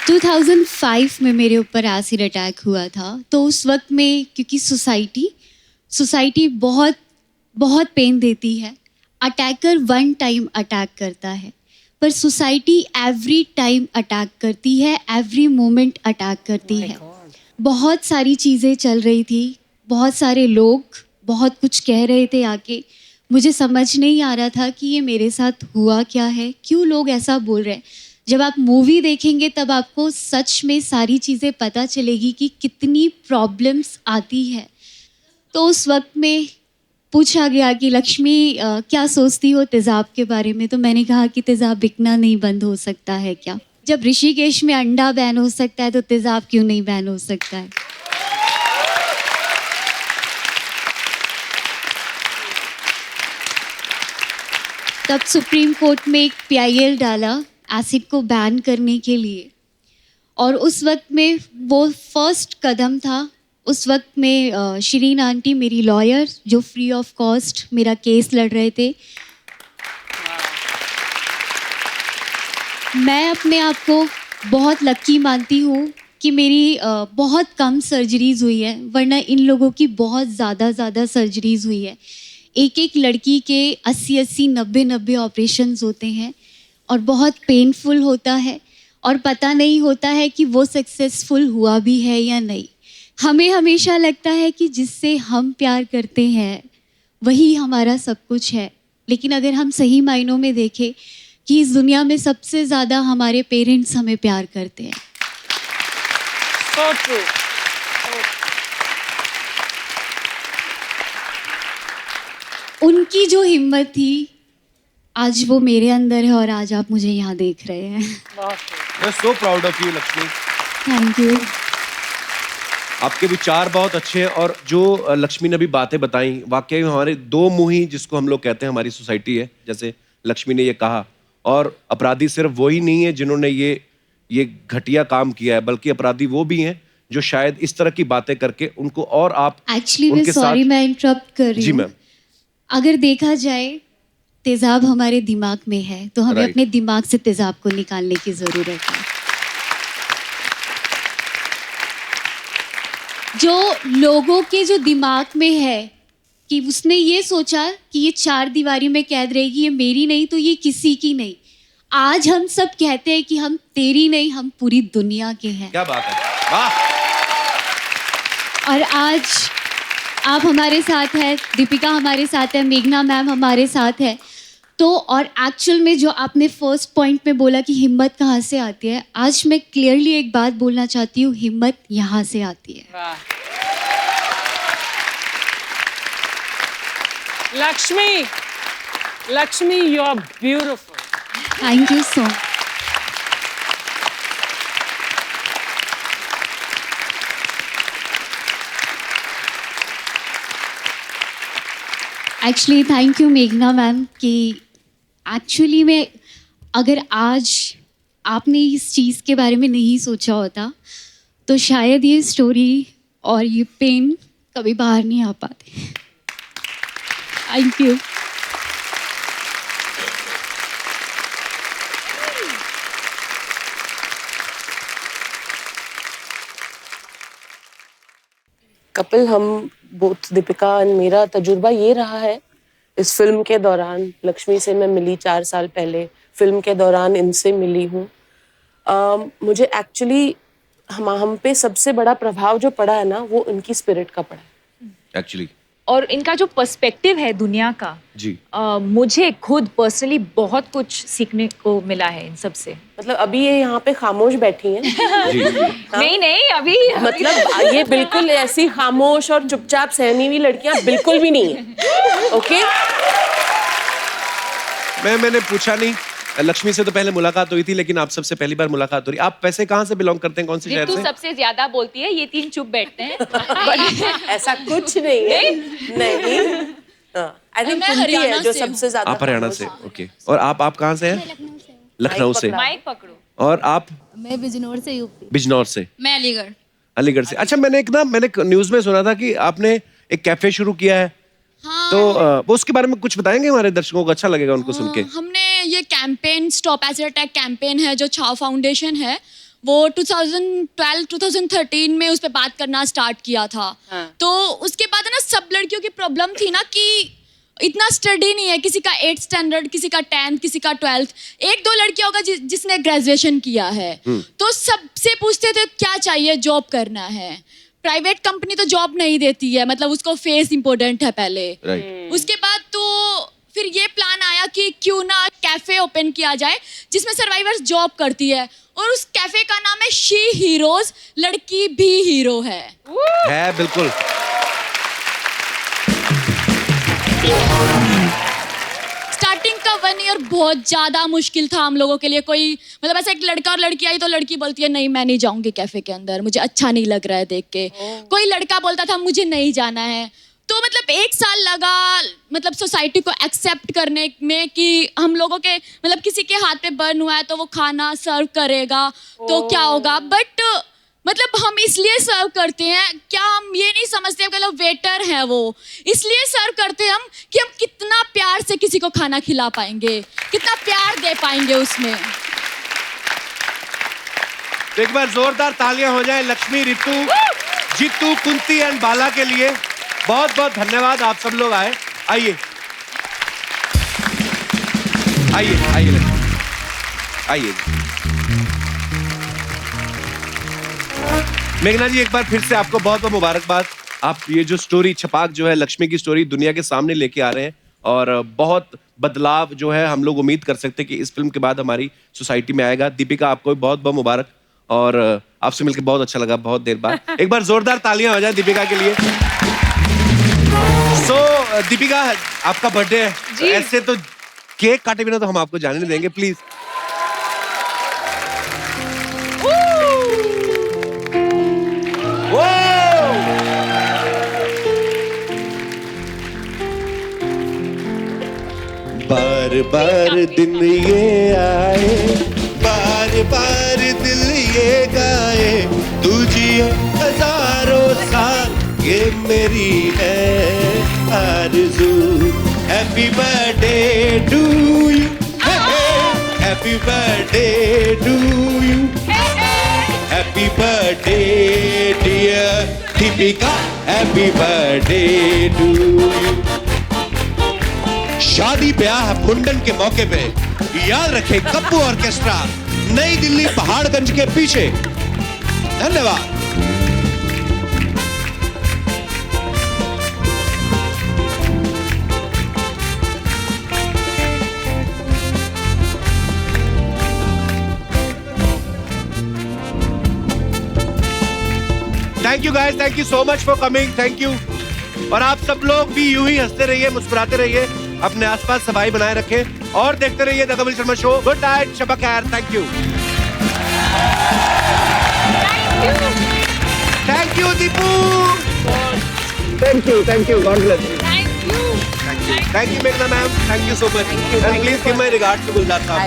2005 में मेरे ऊपर एसिड अटैक हुआ था. तो उस वक्त में क्योंकि सोसाइटी बहुत बहुत पेन देती है. अटैकर वन टाइम अटैक करता है, पर सोसाइटी एवरी टाइम अटैक करती है, एवरी मोमेंट अटैक करती है. बहुत सारी चीज़ें चल रही थी, बहुत सारे लोग बहुत कुछ कह रहे थे आके. मुझे समझ नहीं आ रहा था कि ये मेरे साथ हुआ क्या है, क्यों लोग ऐसा बोल रहे हैं. जब आप मूवी देखेंगे तब आपको सच में सारी चीज़ें पता चलेगी कि कितनी प्रॉब्लम्स आती है. तो उस वक्त में पूछा गया कि लक्ष्मी क्या सोचती हो तेज़ाब के बारे में. तो मैंने कहा कि तेज़ाब बिकना नहीं बंद हो सकता है क्या. जब ऋषिकेश में अंडा बैन हो सकता है तो तेज़ाब क्यों नहीं बैन हो सकता है. तब सुप्रीम कोर्ट में एक PIL डाला एसिड को बैन करने के लिए. और उस वक्त में वो फर्स्ट कदम था. उस वक्त में शिरीन आंटी मेरी लॉयर जो फ्री ऑफ कॉस्ट मेरा केस लड़ रहे थे. मैं अपने आप को बहुत लकी मानती हूँ कि मेरी बहुत कम सर्जरीज़ हुई है, वरना इन लोगों की बहुत ज़्यादा सर्जरीज़ हुई है. एक लड़की के 80 90 ऑपरेशंस होते हैं और बहुत पेनफुल होता है और पता नहीं होता है कि वो सक्सेसफुल हुआ भी है या नहीं. हमें हमेशा लगता है कि जिससे हम प्यार करते हैं वही हमारा सब कुछ है. लेकिन अगर हम सही मायनों में देखें कि इस दुनिया में सबसे ज़्यादा हमारे पेरेंट्स हमें प्यार करते हैं. So true. उनकी जो हिम्मत थी आज वो मेरे अंदर है और आज आप मुझे यहाँ देख रहे हैं. मैं सो proud of you Lakshmi. Thank you. आपके विचार बहुत अच्छे हैं और जो लक्ष्मी ने अभी बातें बताई वाकई में हमारे दो मुंही जिसको हम लोग कहते हैं हमारी सोसाइटी है, जैसे लक्ष्मी ने ये कहा. और अपराधी सिर्फ वही नहीं है जिन्होंने ये घटिया काम किया है, बल्कि अपराधी वो भी हैं जो शायद इस तरह की बातें करके उनको और आप एक्चुअली मैं सॉरी मैं इंटरप्ट कर रही जी हूँ. मैम. अगर देखा जाए तेज़ाब हमारे दिमाग में है तो हमें Right. अपने दिमाग से तेज़ाब को निकालने की ज़रूरत है. जो लोगों के जो दिमाग में है कि उसने ये सोचा कि ये 4 दीवारी में कैद रहेगी, ये मेरी नहीं तो ये किसी की नहीं. आज हम सब कहते हैं कि हम तेरी नहीं, हम पूरी दुनिया के हैं. क्या बात है, वाह. और आज आप हमारे साथ हैं, दीपिका हमारे साथ है, मेघना मैम हमारे साथ है. तो और एक्चुअल में जो आपने फर्स्ट पॉइंट में बोला कि हिम्मत कहाँ से आती है, आज मैं क्लियरली एक बात बोलना चाहती हूँ, हिम्मत यहाँ से आती है. Laxmi you are beautiful. Thank you so much. Actually thank you मेघना मैम कि एक्चुअली में अगर आज आपने इस चीज़ के बारे में नहीं सोचा होता तो शायद ये स्टोरी और ये पेन कभी बाहर नहीं आ पाते. Thank you. कपिल, हम बोथ दीपिका एंड मेरा तजुर्बा ये रहा है इस फिल्म के दौरान. लक्ष्मी से मैं मिली 4 साल पहले, फिल्म के दौरान इनसे मिली हूँ. मुझे एक्चुअली हम पे सबसे बड़ा प्रभाव जो पड़ा है ना वो उनकी स्पिरिट का पड़ा है एक्चुअली. और इनका जो पर्सपेक्टिव है दुनिया का जी. मुझे खुद पर्सनली बहुत कुछ सीखने को मिला है इन सब से. मतलब अभी ये यहाँ पे खामोश बैठी हैं. जी. नहीं अभी मतलब ये बिल्कुल ऐसी खामोश और चुपचाप सहमी हुई लड़कियां बिल्कुल भी नहीं है. ओके. मैंने पूछा नहीं, लक्ष्मी से तो पहले मुलाकात हुई थी लेकिन आप सबसे पहली बार मुलाकात हो रही. आप पैसे कहाँ से बिलोंग करते हैं, कौन से शहर रितु से? सबसे ज्यादा बोलती है, ये 3 चुप बैठते हैं. ऐसा कुछ नहीं है. नहीं. आई थिंक कुंती है जो सबसे ज्यादा. आप हरियाणा से. ओके. और आप कहाँ से हैं? लखनऊ से. माइक पकड़ो. और आप? मैं बिजनौर से यूपी। बिजनौर से। मैं अलीगढ़। अलीगढ़ से। अच्छा, मैंने न्यूज में सुना था कि आपने एक कैफे शुरू किया है। हाँ, तो वो उसके बारे में कुछ बताएंगे हमारे दर्शकों को? अच्छा लगेगा उनको सुन के। हमने ये campaign stop acid attack campaign है जो छाव फाउंडेशन है, वो 2012-2013 में उस पर बात करना स्टार्ट किया था। तो उसके बाद है ना, सब लड़कियों की प्रॉब्लम थी ना कि इतना स्टडी नहीं है, किसी का 8th स्टैंडर्ड, किसी का 10th, किसी का 12th, 1-2 लड़कियां होगा जिसने ग्रेजुएशन किया है। तो सबसे पूछते थे क्या चाहिए, जॉब करना है। प्राइवेट कंपनी तो जॉब नहीं देती है, मतलब उसको फेस इंपॉर्टेंट है पहले। उसके बाद तो फिर ये प्लान आया कि क्यों ना कैफे ओपन किया जाए जिसमें सर्वाइवर्स जॉब करती है, और उस कैफे का नाम है शी हीरोज, लड़की भी हीरो है। बिल्कुल। स्टार्टिंग का 1 ईयर बहुत ज्यादा मुश्किल था हम लोगों के लिए। कोई मतलब ऐसा एक लड़का और लड़की आई तो लड़की बोलती है नहीं मैं नहीं जाऊंगी कैफे के अंदर, मुझे अच्छा नहीं लग रहा है देख के। कोई लड़का बोलता था मुझे नहीं जाना है। तो मतलब 1 साल लगा मतलब सोसाइटी को एक्सेप्ट करने में कि हम लोगों के मतलब किसी के हाथ पे बर्न हुआ है तो वो खाना सर्व करेगा तो क्या होगा। बट मतलब हम इसलिए सर्व करते हैं, क्या हम ये नहीं समझते कि लोग वेटर हैं, वो इसलिए सर्व करते हैं हम कि हम कितना प्यार से किसी को खाना खिला पाएंगे, कितना प्यार दे पाएंगे उसमें। एक बार जोरदार तालियां हो जाए लक्ष्मी, रितु, जीतू, कुंती एंड बाला के लिए। बहुत बहुत धन्यवाद, आप सब लोग आए। आइए आइए आइए आइए। मेघना जी, एक बार फिर से आपको बहुत बहुत मुबारकबाद। आप ये जो स्टोरी छपाक जो है, लक्ष्मी की स्टोरी दुनिया के सामने लेके आ रहे हैं, और बहुत बदलाव जो है हम लोग उम्मीद कर सकते हैं कि इस फिल्म के बाद हमारी सोसाइटी में आएगा। दीपिका, आपको भी बहुत बहुत मुबारक, और आपसे मिलकर बहुत अच्छा लगा बहुत देर बाद। एक बार जोरदार तालियां हो जाए दीपिका के लिए। दीपिका, आपका बर्थडे है, तो ऐसे तो केक काटे बिना तो हम आपको जाने नहीं देंगे, प्लीज। बार बार दिन ये आए, बार बार दिल ये गाए, तुझे हजारों साल ये मेरी है आरज़ू। Happy birthday to you, happy birthday to you, happy birthday dear Deepika, happy birthday to you. शादी ब्याह मुंडन के मौके पे याद रखें कप्पू ऑर्केस्ट्रा, नई दिल्ली पहाड़गंज के पीछे। धन्यवाद। Thank you guys, thank you so much for coming, thank you. और आप सब लोग भी यूं ही हंसते रहिए, मुस्कुराते रहिए, अपने आसपास सफाई बनाए रखें और देखते रहिए the Kapil Sharma show. Good night, शब खैर, thank you. Thank you Deepu, thank you, God bless you, thank you मेघना ma'am, thank you so much, and please give my regards to Gulzar Sahab.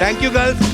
Thank you girls.